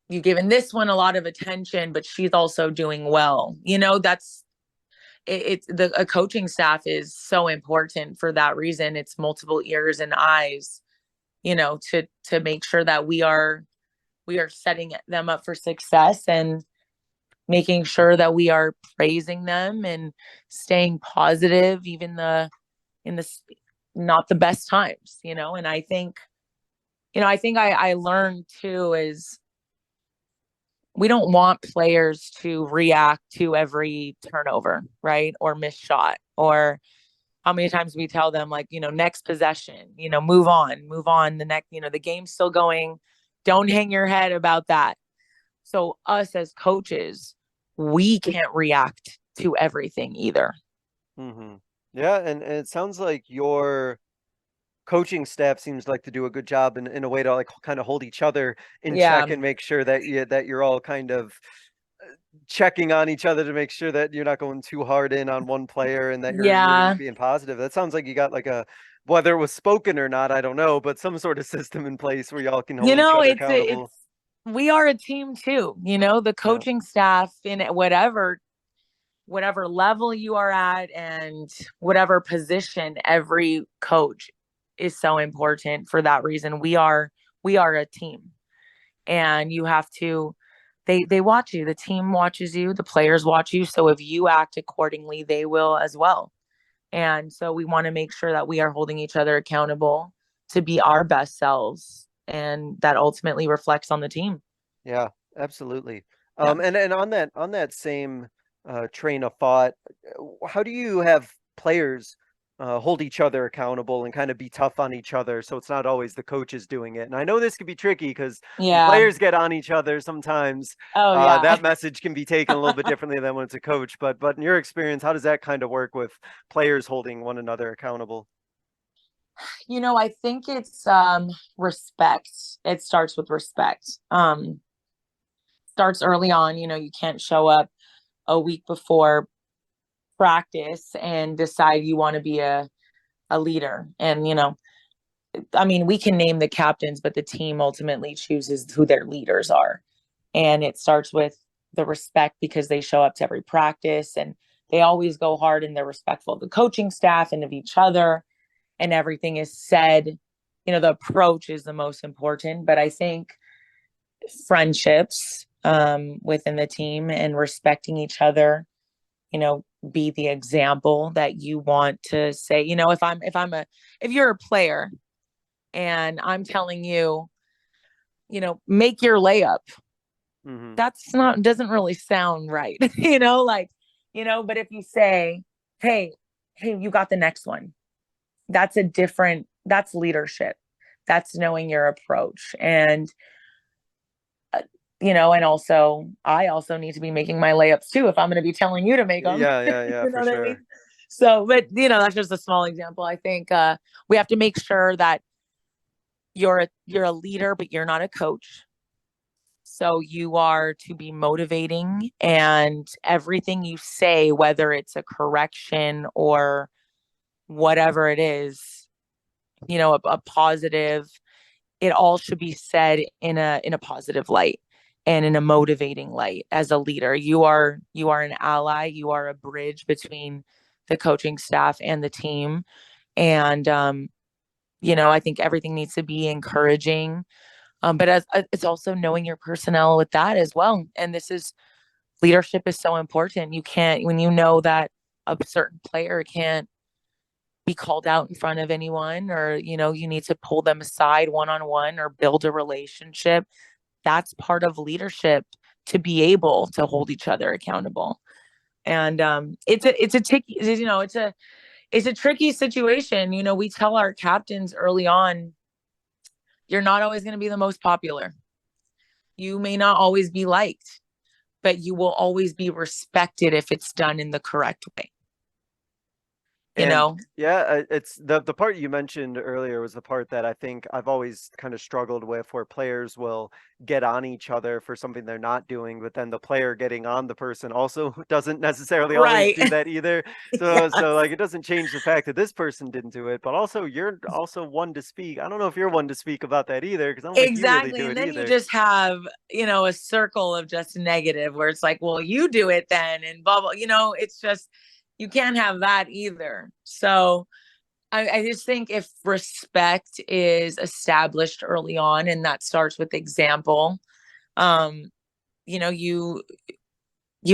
Speaker 3: you've given this one a lot of attention, but she's also doing well. That's a coaching staff is so important for that reason. It's multiple ears and eyes, to make sure that we are setting them up for success and making sure that we are praising them and staying positive, even in the not the best times, and I learned too is we don't want players to react to every turnover, right? Or missed shot, or how many times we tell them, like, next possession, move on. The next, the game's still going. Don't hang your head about that. So us as coaches, we can't react to everything either.
Speaker 2: Mm-hmm. Yeah, and it sounds like your coaching staff seems like to do a good job in a way to like kind of hold each other in
Speaker 3: Yeah.
Speaker 2: check and make sure that you're all kind of checking on each other to make sure that you're not going too hard in on one player and that you're
Speaker 3: Yeah.
Speaker 2: being positive. That sounds like you got like a, whether it was spoken or not, I don't know, but some sort of system in place where y'all can hold each other accountable.
Speaker 3: We are a team too, the
Speaker 2: Yeah.
Speaker 3: coaching staff in whatever level you are at and whatever position, every coach is so important for that reason. We are a team, and you have to, they watch you, the team watches you, the players watch you. So if you act accordingly, they will as well. And so we want to make sure that we are holding each other accountable to be our best selves, and that ultimately reflects on the team.
Speaker 2: Yeah, absolutely.
Speaker 3: Yeah.
Speaker 2: And on that same train of thought, how do you have players hold each other accountable and kind of be tough on each other so it's not always the coaches doing it? And I know this can be tricky because when
Speaker 3: Yeah.
Speaker 2: players get on each other, sometimes
Speaker 3: Oh yeah.
Speaker 2: that message can be taken a little bit differently than when it's a coach. But in your experience, how does that kind of work with players holding one another accountable?
Speaker 3: I think it's respect. It starts with respect. Starts early on. You can't show up a week before practice and decide you want to be a leader. And I mean, we can name the captains, but the team ultimately chooses who their leaders are. And it starts with the respect, because they show up to every practice and they always go hard and they're respectful of the coaching staff and of each other, and everything is said. The approach is the most important, but I think friendships within the team and respecting each other, be the example that you want to say. If you're a player and I'm telling you, make your layup,
Speaker 2: Hmm.
Speaker 3: doesn't really sound right. But if you say, hey, you got the next one, that's leadership. That's knowing your approach. And and also I also need to be making my layups too if I'm going to be telling you to make them.
Speaker 2: Yeah,
Speaker 3: You know
Speaker 2: for
Speaker 3: what I mean?
Speaker 2: sure.
Speaker 3: So, but that's just a small example. I think we have to make sure that you're a leader, but you're not a coach. So you are to be motivating, and everything you say, whether it's a correction or whatever it is, a positive, it all should be said in a positive light and in a motivating light. As a leader, you are an ally, you are a bridge between the coaching staff and the team. And I think everything needs to be encouraging. But it's also knowing your personnel with that as well. And this is leadership is so important. You can't, when you know that a certain player can't be called out in front of anyone, or you need to pull them aside one on one or build a relationship. That's part of leadership, to be able to hold each other accountable. And it's a tricky, it's a tricky situation. We tell our captains early on, you're not always going to be the most popular, you may not always be liked, but you will always be respected if it's done in the correct way.
Speaker 2: Yeah, it's the part you mentioned earlier was the part that I think I've always kind of struggled with, where players will get on each other for something they're not doing, but then the player getting on the person also doesn't necessarily always do that either. So like, it doesn't change the fact that this person didn't do it, but also you're also one to speak. I don't know if you're one to speak about that either, because I don't think you really do it either.
Speaker 3: And then you just have, a circle of just negative, where it's like, well, you do it then, and blah, blah, it's just, you can't have that either. So I just think if respect is established early on, and that starts with example, you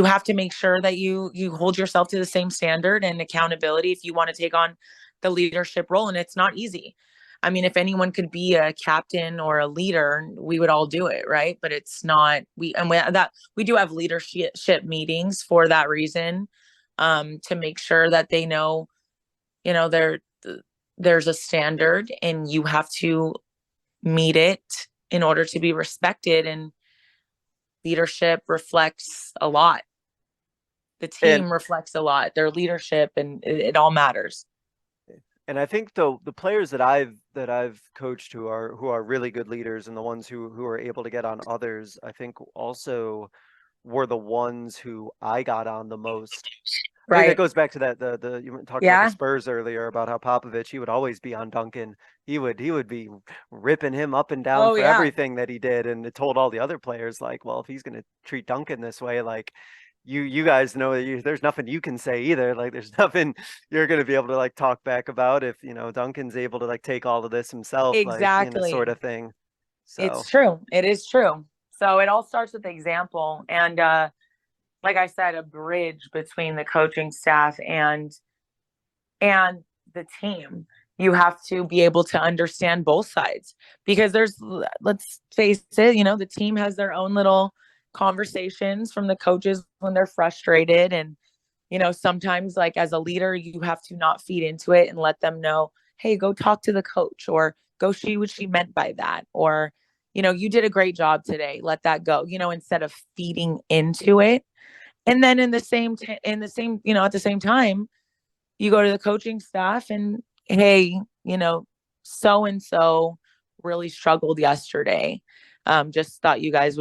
Speaker 3: have to make sure that you hold yourself to the same standard and accountability if you want to take on the leadership role. And it's not easy. I mean, if anyone could be a captain or a leader, we would all do it, right? But it's not. We do have leadership meetings for that reason, to make sure that they know, there's a standard and you have to meet it in order to be respected. And leadership reflects a lot. The team reflects a lot, their leadership, and it all matters.
Speaker 2: And I think the players that I've coached who are really good leaders, and the ones who are able to get on others, I think also were the ones who I got on the most. I think that goes back to that the you talked about the Spurs earlier, about how Popovich, he would always be on Duncan. He would be ripping him up and down for everything that he did, and it told all the other players, like, well, if he's going to treat Duncan this way, like, you guys know that there's nothing you can say either. Like, there's nothing you're going to be able to like talk back about if Duncan's able to like take all of this himself, like, sort of thing. So
Speaker 3: it's true. It is true. So it all starts with example, and like I said, a bridge between the coaching staff and the team. You have to be able to understand both sides, because let's face it, the team has their own little conversations from the coaches when they're frustrated. And, sometimes, like, as a leader, you have to not feed into it and let them know, hey, go talk to the coach, or go see what she meant by that. Or, you did a great job today, let that go, instead of feeding into it. And then at the same time, you go to the coaching staff and, hey, so-and-so really struggled yesterday. Just thought you guys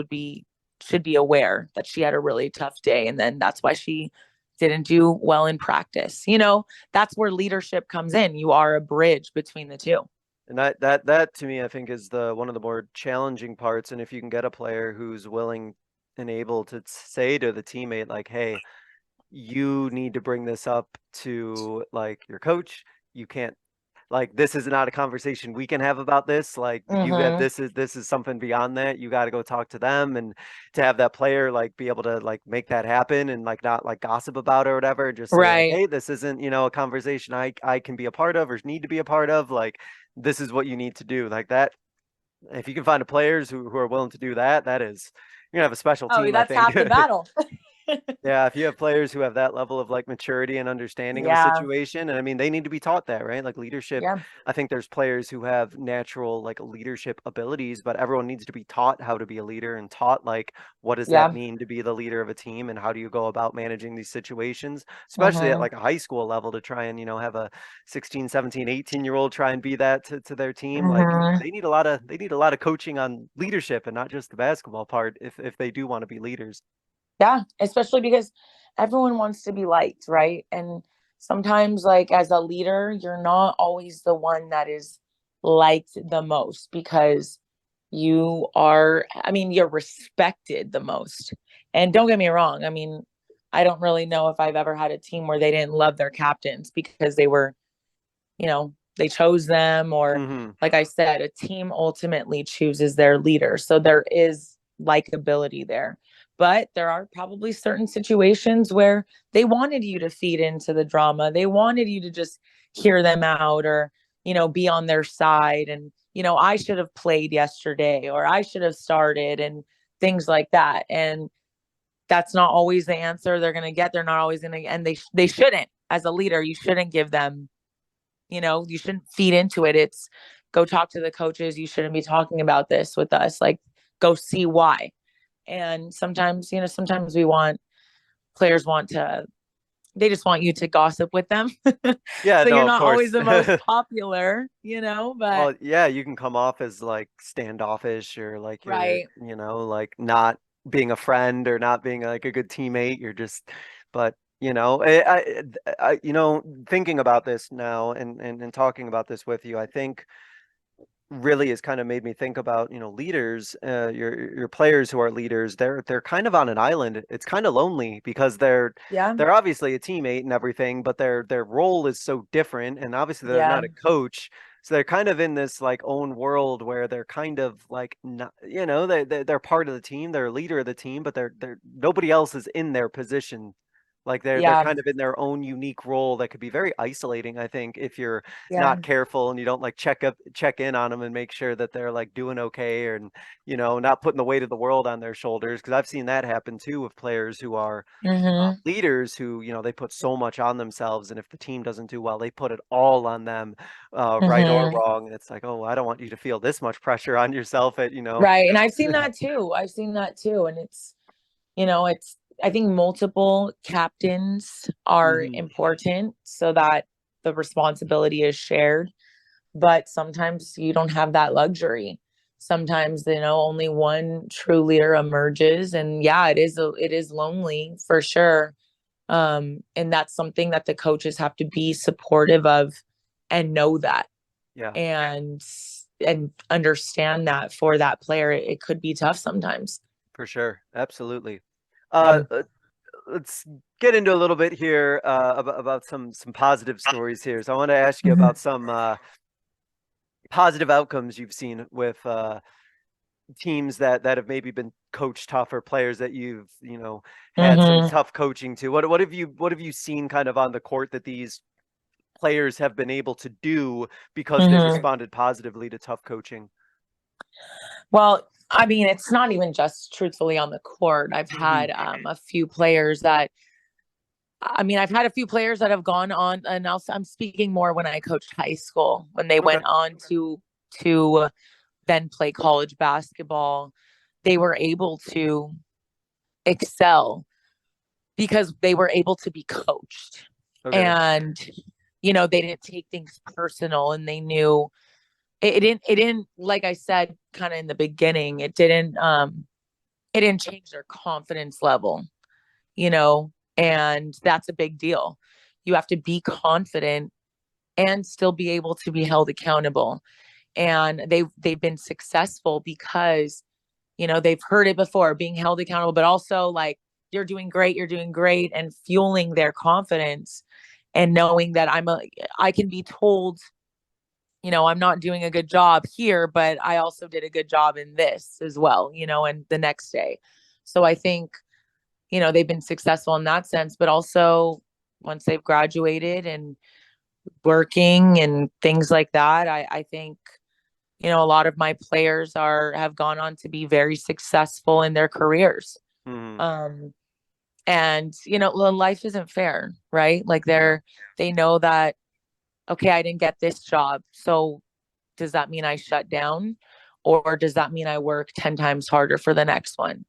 Speaker 3: should be aware that she had a really tough day. And then that's why she didn't do well in practice. That's where leadership comes in. You are a bridge between the two.
Speaker 2: And that to me, I think, is one of the more challenging parts. And if you can get a player who's willing and able to say to the teammate, like, hey, you need to bring this up to like your coach. You can't, like, this is not a conversation we can have about this. Like, this is something beyond that. You got to go talk to them, and to have that player like be able to like make that happen, and like not like gossip about it or whatever. Just say, like, hey, this isn't a conversation I can be a part of or need to be a part of. Like, this is what you need to do. Like that. If you can find players who are willing to do that, that is, you're gonna have a special team.
Speaker 3: That's half the battle.
Speaker 2: Yeah, if you have players who have that level of like maturity and understanding of a
Speaker 3: Yeah.
Speaker 2: situation, and I mean, they need to be taught that, right? Like leadership,
Speaker 3: Yeah.
Speaker 2: I think there's players who have natural like leadership abilities, but everyone needs to be taught how to be a leader and taught like what does that
Speaker 3: Yeah.
Speaker 2: mean to be the leader of a team and how do you go about managing these situations, especially at
Speaker 3: Mm-hmm.
Speaker 2: like a high school level to try and, have a 16, 17, 18-year-old try and be that to their team. Like
Speaker 3: Mm-hmm.
Speaker 2: they need a lot of coaching on leadership and not just the basketball part if they do want to be leaders.
Speaker 3: Yeah. Especially because everyone wants to be liked, right? And sometimes, like, as a leader, you're not always the one that is liked the most because you're respected the most. And don't get me wrong. I mean, I don't really know if I've ever had a team where they didn't love their captains because they chose them, or
Speaker 2: Hmm.
Speaker 3: like I said, a team ultimately chooses their leader. So there is likability there. But there are probably certain situations where they wanted you to feed into the drama. They wanted you to just hear them out, or, be on their side. And, I should have played yesterday, or I should have started, and things like that. And that's not always the answer they're going to get. They're not always going to, and they shouldn't. As a leader, you shouldn't give them, you shouldn't feed into it. It's go talk to the coaches. You shouldn't be talking about this with us. Like, go see why. And sometimes players they just want you to gossip with them.
Speaker 2: Yeah,
Speaker 3: So you're
Speaker 2: no, of
Speaker 3: not always
Speaker 2: course.
Speaker 3: the most popular, but
Speaker 2: Well, yeah, you can come off as like standoffish or like you're,
Speaker 3: right.
Speaker 2: like not being a friend or not being like a good teammate. You're just, but thinking about this now and talking about this with you, I think really has kind of made me think about leaders, your players who are leaders. They're kind of on an island. It's kind of lonely because they're
Speaker 3: Yeah.
Speaker 2: they're obviously a teammate and everything, but their role is so different, and obviously they're
Speaker 3: Yeah.
Speaker 2: not a coach, so they're kind of in this like own world where they're kind of like not, they're part of the team, they're a leader of the team, but they're nobody else is in their position. Like they're
Speaker 3: Yeah.
Speaker 2: kind of in their own unique role that could be very isolating, I think, if you're
Speaker 3: Yeah.
Speaker 2: not careful and you don't like check in on them and make sure that they're like doing okay, and not putting the weight of the world on their shoulders, because I've seen that happen too with players who are
Speaker 3: Mm-hmm.
Speaker 2: leaders who they put so much on themselves, and if the team doesn't do well they put it all on them, right or
Speaker 3: Mm-hmm.
Speaker 2: wrong, and it's like, oh, I don't want you to feel this much pressure on yourself at
Speaker 3: Right. And I've seen that too. And it's I think multiple captains are
Speaker 2: Hmm.
Speaker 3: important so that the responsibility is shared. But sometimes you don't have that luxury. Sometimes, only one true leader emerges. And yeah, it is lonely for sure. And that's something that the coaches have to be supportive of and know that,
Speaker 2: Yeah,
Speaker 3: and understand that for that player, it could be tough sometimes.
Speaker 2: for sure, absolutely.
Speaker 3: Um,
Speaker 2: uh let's get into a little bit here, about some positive stories here. So I want to ask you
Speaker 3: mhm.
Speaker 2: about some positive outcomes you've seen with teams that have maybe been coached tough, or players that you've had some
Speaker 3: Mhm.
Speaker 2: tough coaching to. What have you seen kind of on the court that these players have been able to do because they've
Speaker 3: Mhm.
Speaker 2: responded positively to tough coaching?
Speaker 3: Well, I mean, it's not even just truthfully on the court.
Speaker 2: Hmm.
Speaker 3: I've had a few players that have gone on, and I'm speaking more when I coached high school, when they
Speaker 2: Okay.
Speaker 3: went on to then play college basketball. They were able to excel because they were able to be coached,
Speaker 2: Okay.
Speaker 3: and they didn't take things personal, and they knew it didn't, like I said kind of in the beginning, it didn't change their confidence level, you know, and that's a big deal. You have to be confident and still be able to be held accountable. And they've been successful because, they've heard it before, being held accountable, but also like, you're doing great, and fueling their confidence, and knowing that I can be told, I'm not doing a good job here, but I also did a good job in this as well, and the next day. So I think, they've been successful in that sense, but also once they've graduated and working and things like that, I think, a lot of my players have gone on to be very successful in their careers.
Speaker 2: Hmm.
Speaker 3: Um, And, life isn't fair, right? Like they know that, okay, I didn't get this job. So does that mean I shut down? Or does that mean I work 10 times harder for the next one?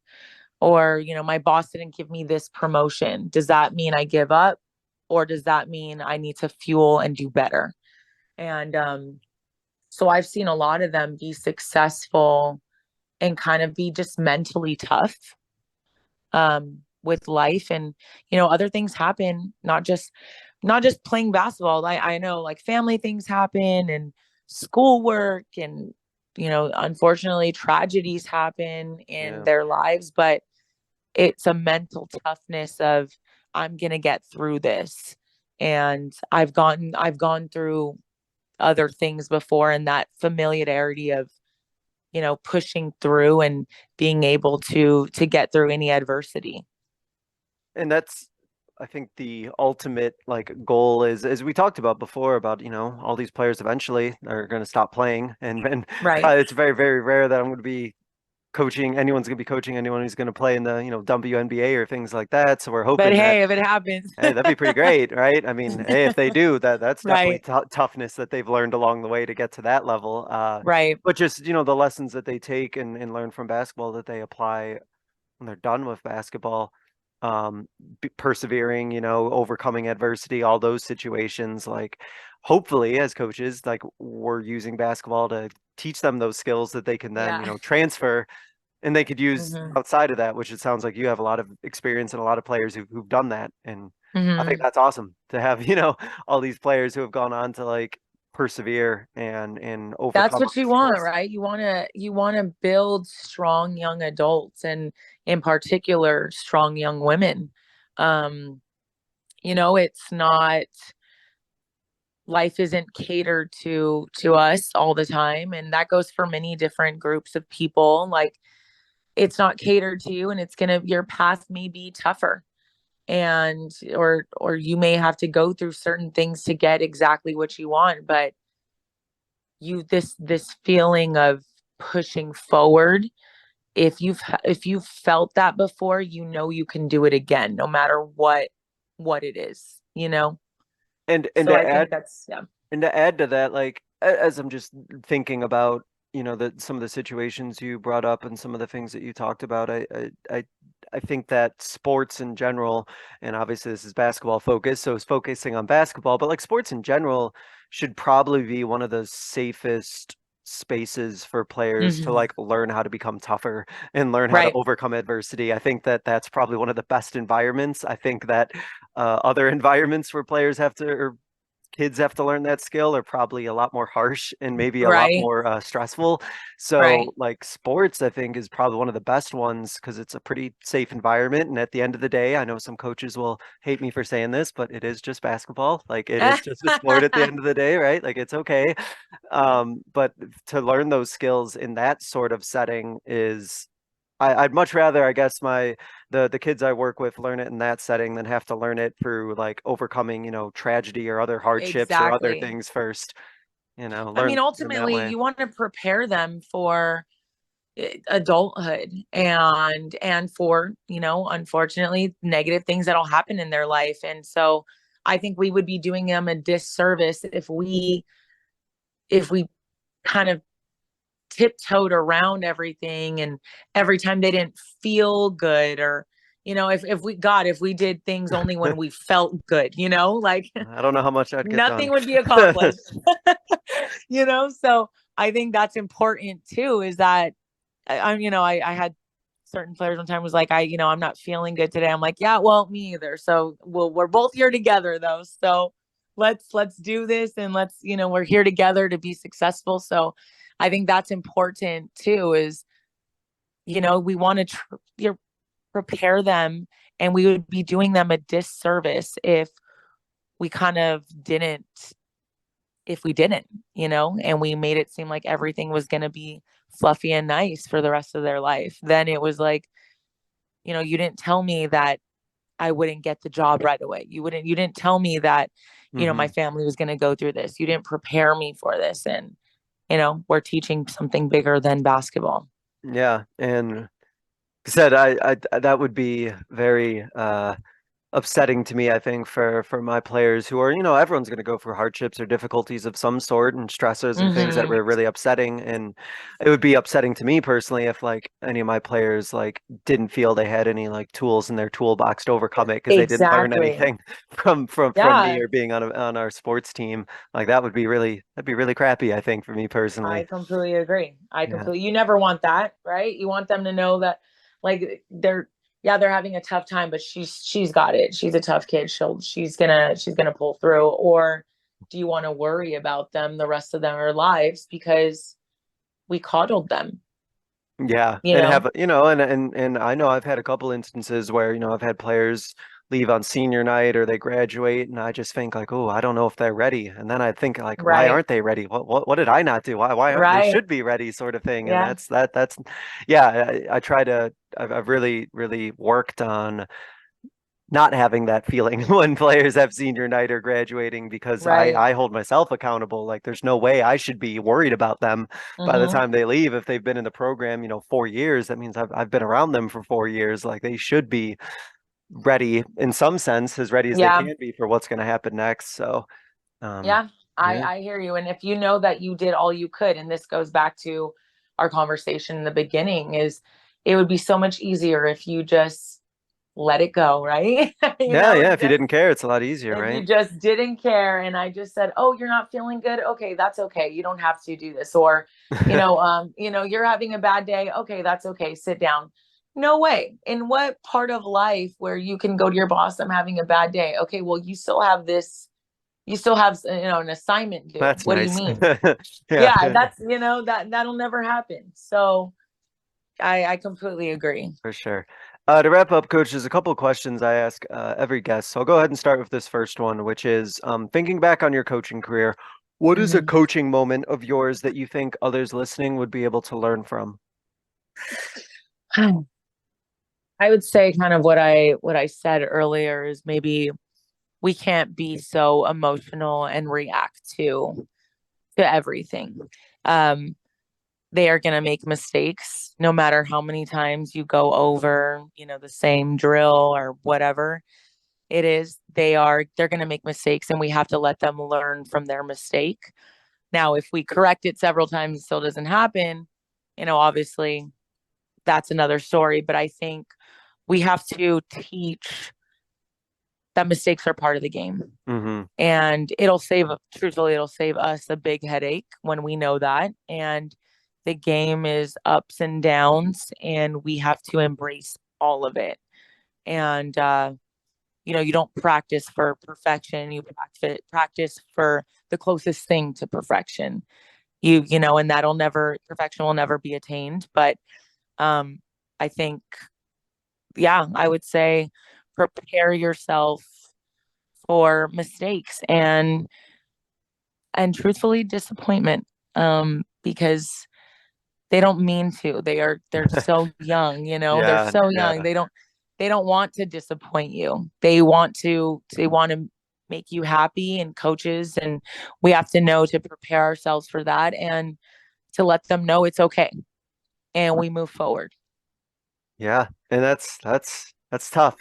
Speaker 3: Or, my boss didn't give me this promotion. Does that mean I give up? Or does that mean I need to fuel and do better? And so I've seen a lot of them be successful and kind of be just mentally tough with life. And, other things happen, not just playing basketball. I know like family things happen and schoolwork and, unfortunately tragedies happen in their lives, but it's a mental toughness of I'm going to get through this. And I've gone through other things before, and that familiarity of, pushing through and being able to get through any adversity.
Speaker 2: And that's, I think, the ultimate like goal is, as we talked about before, about, all these players eventually are going to stop playing, and
Speaker 3: Right.
Speaker 2: it's very, very rare that I'm going to be anyone's going to be coaching anyone who's going to play in the, WNBA or things like that. So we're hoping
Speaker 3: But
Speaker 2: that,
Speaker 3: hey, if it happens,
Speaker 2: hey, that'd be pretty great, right? I mean, hey, if they do, that's definitely
Speaker 3: right,
Speaker 2: toughness that they've learned along the way to get to that level.
Speaker 3: right,
Speaker 2: But just, the lessons that they take and learn from basketball that they apply when they're done with basketball, persevering, overcoming adversity, all those situations. Like, hopefully, as coaches, like, we're using basketball to teach them those skills that they can then,
Speaker 3: yeah,
Speaker 2: transfer and they could use
Speaker 3: hmm
Speaker 2: outside of that, which it sounds like you have a lot of experience and a lot of players who've done that. And I think
Speaker 3: hmm
Speaker 2: that's awesome to have, all these players who have gone on to like persevere and
Speaker 3: That's
Speaker 2: overcome
Speaker 3: what you want,
Speaker 2: obstacles.
Speaker 3: right? You want to build strong young adults, and in particular, strong young women. Um, it's not life isn't catered to us all the time, and that goes for many different groups of people. Like, it's not catered to you, and your path may be tougher, and or you may have to go through certain things to get exactly what you want. But this feeling of pushing forward, if you've felt that before, you can do it again, no matter what it is.
Speaker 2: And
Speaker 3: So
Speaker 2: to
Speaker 3: I
Speaker 2: add
Speaker 3: think that's, yeah.
Speaker 2: And to add to that, like as I'm just thinking about, some of the situations you brought up and some of the things that you talked about, I think that sports in general, and obviously this is basketball focused, so it's focusing on basketball, but like sports in general should probably be one of the safest spaces for players to
Speaker 3: Hmm.
Speaker 2: like learn how to become tougher and learn how to
Speaker 3: Right.
Speaker 2: overcome adversity. I think that that's probably one of the best environments. I think that other environments where players have to, or kids have to learn that skill are probably a lot more harsh and maybe a lot
Speaker 3: Right.
Speaker 2: more stressful.
Speaker 3: Right.
Speaker 2: So, like sports, I think is probably one of the best ones because it's a pretty safe environment. And at the end of the day, I know some coaches will hate me for saying this, but it is just basketball. Like it is just a sport at the end of the day, right? Like it's okay. But to learn those skills in that sort of setting is I'd much rather, I guess, the kids I work with learn it in that setting than have to learn it through like overcoming, tragedy or other hardships or other
Speaker 3: Exactly.
Speaker 2: things first,
Speaker 3: I mean,
Speaker 2: learn that
Speaker 3: ultimately,
Speaker 2: way.
Speaker 3: you want to prepare them for adulthood, and for, unfortunately, negative things that'll happen in their life. And so I think we would be doing them a disservice if we kind of tiptoed around everything, and every time they didn't feel good, or if we did things only when we felt good, like
Speaker 2: I don't know how much I'd get
Speaker 3: nothing
Speaker 2: done.
Speaker 3: would be accomplished. So I think that's important too, is that I had certain players one time was like, I'm not feeling good today. I'm like, yeah, well, me either. So we're both here together though. So let's do this, and we're here together to be successful. So I think that's important too, is, we want to prepare them, and we would be doing them a disservice we kind of didn't, if we didn't, and we made it seem like everything was going to be fluffy and nice for the rest of their life. Then it was like, you didn't tell me that I wouldn't get the job right away. You didn't tell me that, my
Speaker 2: Hmm.
Speaker 3: family was going to go through this. You didn't prepare me for this. And, we're teaching something bigger than basketball.
Speaker 2: Yeah, and said, I that would be very upsetting to me, I think, for my players who are, everyone's going to go through hardships or difficulties of some sort and stressors and things that
Speaker 3: Hmm.
Speaker 2: were really upsetting. And it would be upsetting to me personally if like any of my players like didn't feel they had any like tools in their toolbox to overcome it because they didn't learn
Speaker 3: Exactly.
Speaker 2: anything from me
Speaker 3: Yeah,
Speaker 2: or being on our sports team. Like that'd be really crappy, I think, for me
Speaker 3: I
Speaker 2: personally.
Speaker 3: completely agree.
Speaker 2: Yeah.
Speaker 3: You never want that, right? You want them to know that like they're having a tough time, but she's got it. She's a tough kid. She's gonna pull through. Or do you want to worry about them the rest of their lives because we coddled them,
Speaker 2: Yeah,
Speaker 3: you
Speaker 2: and
Speaker 3: know?
Speaker 2: have and I know I've had a couple instances where I've had players leave on senior night or they graduate, and I just think like, oh, I don't know if they're ready, and then I think like, why
Speaker 3: Right.
Speaker 2: aren't they ready? What did I not do? Why aren't they
Speaker 3: Right.
Speaker 2: should be ready, sort of thing, and
Speaker 3: Yeah.
Speaker 2: that's yeah. I try to I've really worked on not having that feeling when players have senior night or graduating because
Speaker 3: Right.
Speaker 2: I hold myself accountable. Like there's no way I should be worried about them by the
Speaker 3: Hmm.
Speaker 2: time they leave. If they've been in the program, 4 years, that means I've been around them for 4 years. Like they should be ready in some sense, as ready as they
Speaker 3: Yeah.
Speaker 2: can be for what's going to happen next. So, um,
Speaker 3: Yeah. I
Speaker 2: yeah,
Speaker 3: I hear you. And if you know that you did all you could, and this goes back to our conversation in the beginning, is it would be so much easier if you just let it go, right?
Speaker 2: yeah, yeah.
Speaker 3: And
Speaker 2: If you
Speaker 3: just
Speaker 2: didn't care, it's a lot easier,
Speaker 3: if you
Speaker 2: right?
Speaker 3: just didn't care and I just said, "Oh, you're not feeling good. Okay, that's okay. You don't have to do this." Or, you're having a bad day. Okay, that's okay. Sit down. No way. In what part of life where you can go to your boss, I'm having a bad day. Okay, well, you still have an assignment due.
Speaker 2: That's
Speaker 3: What do you
Speaker 2: nice.
Speaker 3: mean?
Speaker 2: Yeah,
Speaker 3: Yeah, that's that'll never happen. So I completely agree.
Speaker 2: for sure. To wrap up, Coach, there's a couple of questions I ask every guest. So I'll go ahead and start with this first one, which is thinking back on your coaching career, what is a
Speaker 3: Mhm.
Speaker 2: coaching moment of yours that you think others listening would be able to learn from?
Speaker 3: I would say kind of what I said earlier is maybe we can't be so emotional and react to everything. Um, they are going to make mistakes no matter how many times you go over, the same drill or whatever it is. They're going to make mistakes and we have to let them learn from their mistake. Now, if we correct it several times and still doesn't happen, obviously that's another story, but I think we have to teach that mistakes are part of the game.
Speaker 2: Mm-hmm.
Speaker 3: And truthfully, it'll save us a big headache when we know that. And the game is ups and downs, and we have to embrace all of it. And, you don't practice for perfection, you practice for the closest thing to perfection. And perfection will never be attained. But I think, yeah, I would say prepare yourself for mistakes and truthfully disappointment, because they don't mean to. They're so young, they're
Speaker 2: Yeah,
Speaker 3: so young.
Speaker 2: yeah,
Speaker 3: They don't want to disappoint you. They want to make you happy, and coaches, and we have to know to prepare ourselves for that and to let them know it's okay and we move forward.
Speaker 2: yeah. And that's tough. It's not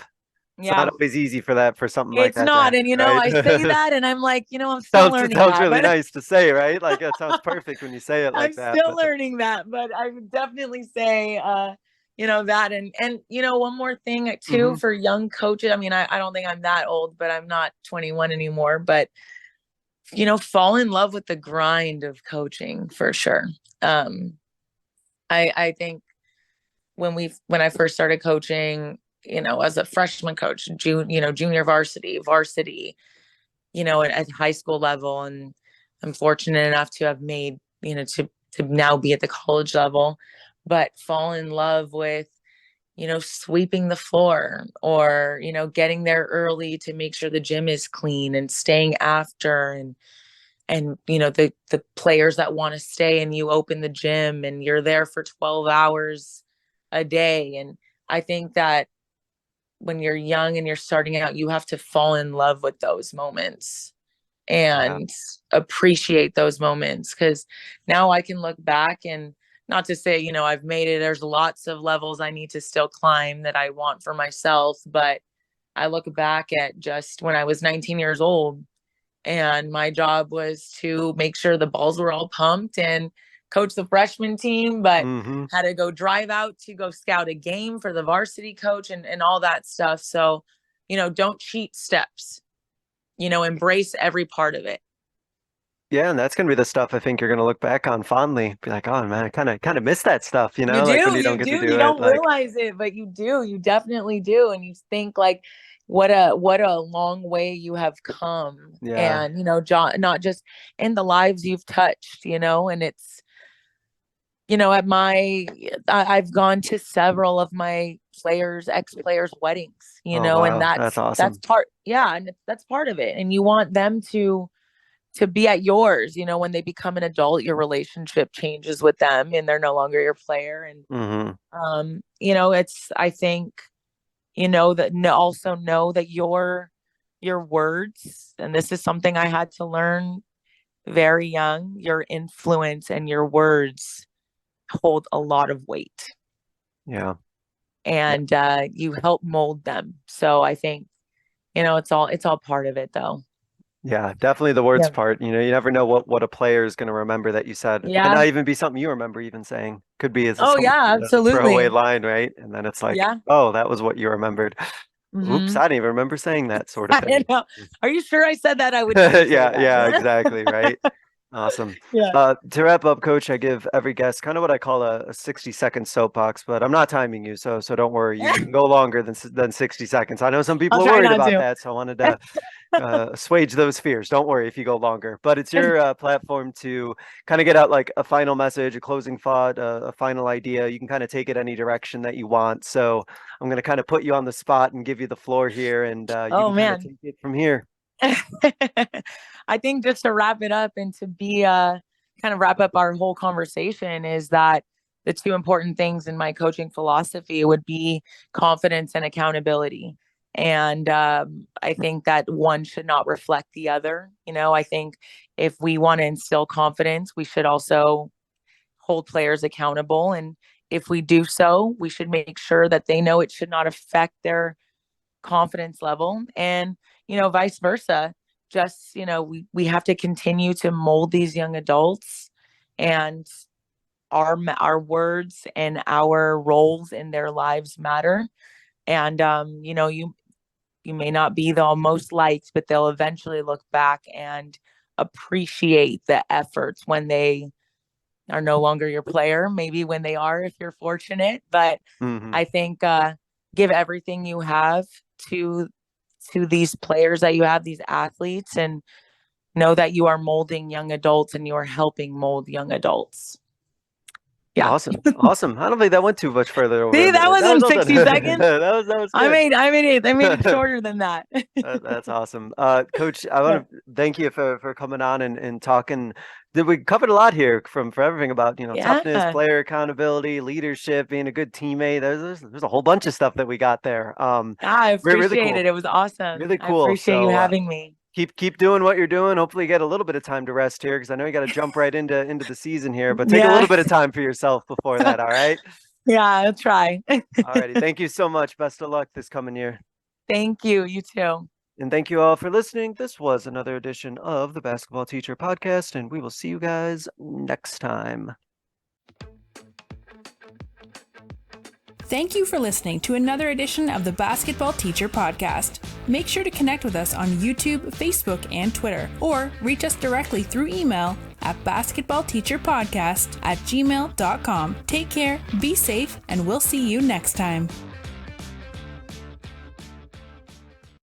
Speaker 3: Yeah.
Speaker 2: always easy for something like
Speaker 3: It's
Speaker 2: that to
Speaker 3: not.
Speaker 2: happen,
Speaker 3: And
Speaker 2: right?
Speaker 3: I say that and I'm like, I'm still
Speaker 2: Sounds it
Speaker 3: learning
Speaker 2: sounds
Speaker 3: that,
Speaker 2: really
Speaker 3: but
Speaker 2: nice to say, right? Like it sounds perfect when you say it
Speaker 3: I'm
Speaker 2: like that,
Speaker 3: still
Speaker 2: but
Speaker 3: learning that, but I would definitely say, that. And one more thing too
Speaker 2: hmm
Speaker 3: for young coaches. I mean, I don't think I'm that old, but I'm not 21 anymore. But, fall in love with the grind of coaching for sure. Um, I think when I first started coaching, as a freshman coach, junior varsity, at high school level. And I'm fortunate enough to have made, to now be at the college level, but fall in love with, sweeping the floor or, getting there early to make sure the gym is clean and staying after and the players that want to stay and you open the gym and you're there for 12 hours a day. And I think that when you're young and you're starting out, you have to fall in love with those moments
Speaker 2: yeah,
Speaker 3: and appreciate those moments, because now I can look back and not to say, you know, I've made it. There's lots of levels I need to still climb that I want for myself. But I look back at just when I was 19 years old, and my job was to make sure the balls were all pumped and coach the freshman team, but had to go drive out to go scout a game for the varsity coach and all that stuff. So, you know, don't cheat steps, you know, embrace every part of it.
Speaker 2: Yeah, and that's gonna be the stuff I think you're gonna look back on fondly. Be like, oh man, I kind of miss that stuff, you know,
Speaker 3: You
Speaker 2: like
Speaker 3: do,
Speaker 2: when you don't get to do
Speaker 3: you
Speaker 2: it.
Speaker 3: don't
Speaker 2: Like,
Speaker 3: realize it, but you do, you definitely do. And you think like, what a long way you have come.
Speaker 2: yeah,
Speaker 3: And, you know, John, not just in the lives you've touched, you know, and it's, you know, I've gone to several of my ex-players' weddings, you
Speaker 2: oh
Speaker 3: know, and
Speaker 2: wow, that's awesome.
Speaker 3: and that's part of it. And you want them to be at yours, you know, when they become an adult, your relationship changes with them and they're no longer your player. And, you know, I think, you know, also know that your words, and this is something I had to learn very young, your influence and your words hold a lot of weight.
Speaker 2: Yeah.
Speaker 3: And you help mold them. So I think, you know, it's all part of it though.
Speaker 2: Yeah, definitely the words
Speaker 3: Yeah.
Speaker 2: part. You know, you never know what a player is going to remember that you said. It might
Speaker 3: Yeah.
Speaker 2: not even be something you remember even saying. Could be as
Speaker 3: Oh
Speaker 2: some
Speaker 3: yeah,
Speaker 2: throwaway
Speaker 3: absolutely.
Speaker 2: line, right? And then it's like,
Speaker 3: Yeah.
Speaker 2: oh, that was what you remembered. Oops,
Speaker 3: Mm-hmm.
Speaker 2: I didn't even remember saying that sort of
Speaker 3: I
Speaker 2: thing.
Speaker 3: know. Are you sure I said that? I would never say
Speaker 2: Yeah, yeah,
Speaker 3: that.
Speaker 2: exactly, right. Awesome.
Speaker 3: Yeah.
Speaker 2: To wrap up, Coach, I give every guest kind of what I call a 60-second soapbox, but I'm not timing you, so don't worry. You can go longer than 60 seconds. I know some people
Speaker 3: I'll
Speaker 2: are
Speaker 3: try
Speaker 2: worried
Speaker 3: not
Speaker 2: about
Speaker 3: to.
Speaker 2: that, so I wanted to assuage those fears. Don't worry if you go longer, but it's your platform to kind of get out like a final message, a closing thought, a final idea. You can kind of take it any direction that you want. So I'm going to kind of put you on the spot and give you the floor here, and you
Speaker 3: Oh
Speaker 2: can kind of
Speaker 3: man.
Speaker 2: take it from here.
Speaker 3: I think just to wrap it up and to be kind of wrap up our whole conversation is that the two important things in my coaching philosophy would be confidence and accountability. And I think that one should not reflect the other. You know, I think if we want to instill confidence, we should also hold players accountable. And if we do so, we should make sure that they know it should not affect their confidence level. And, you know, vice versa. Just, you know, we have to continue to mold these young adults, and our words and our roles in their lives matter. And you know, you may not be the most liked, but they'll eventually look back and appreciate the efforts when they are no longer your player, maybe when they are, if you're fortunate. But I think give everything you have to these players that you have, these athletes, and know that you are molding young adults and you are helping mold young adults. Yeah.
Speaker 2: Awesome. Awesome. I don't think that went too much further over
Speaker 3: See,
Speaker 2: a
Speaker 3: that
Speaker 2: minute. That
Speaker 3: wasn't
Speaker 2: was well
Speaker 3: 60
Speaker 2: done.
Speaker 3: seconds.
Speaker 2: That was
Speaker 3: I
Speaker 2: good.
Speaker 3: made it shorter than that.
Speaker 2: That's awesome. Coach, I want to thank you for coming on and talking. We covered a lot here for everything about, you know, toughness,
Speaker 3: Yeah.
Speaker 2: player accountability, leadership, being a good teammate. There's a whole bunch of stuff that we got there.
Speaker 3: I
Speaker 2: Really
Speaker 3: appreciate
Speaker 2: cool.
Speaker 3: it. It was awesome.
Speaker 2: Really
Speaker 3: I
Speaker 2: cool.
Speaker 3: appreciate you
Speaker 2: So
Speaker 3: having me.
Speaker 2: keep doing what you're doing. Hopefully you get a little bit of time to rest here because I know you got to jump right into the season here, but take a
Speaker 3: Yeah.
Speaker 2: little bit of time for yourself before that, all right?
Speaker 3: Yeah, I'll try.
Speaker 2: All righty. Thank you so much. Best of luck this coming year.
Speaker 3: Thank you. You too.
Speaker 2: And thank you all for listening. This was another edition of the Basketball Teacher Podcast, and we will see you guys next time.
Speaker 1: Thank you for listening to another edition of the Basketball Teacher Podcast. Make sure to connect with us on YouTube, Facebook, and Twitter, or reach us directly through email at basketballteacherpodcast@gmail.com. Take care, be safe, and we'll see you next time.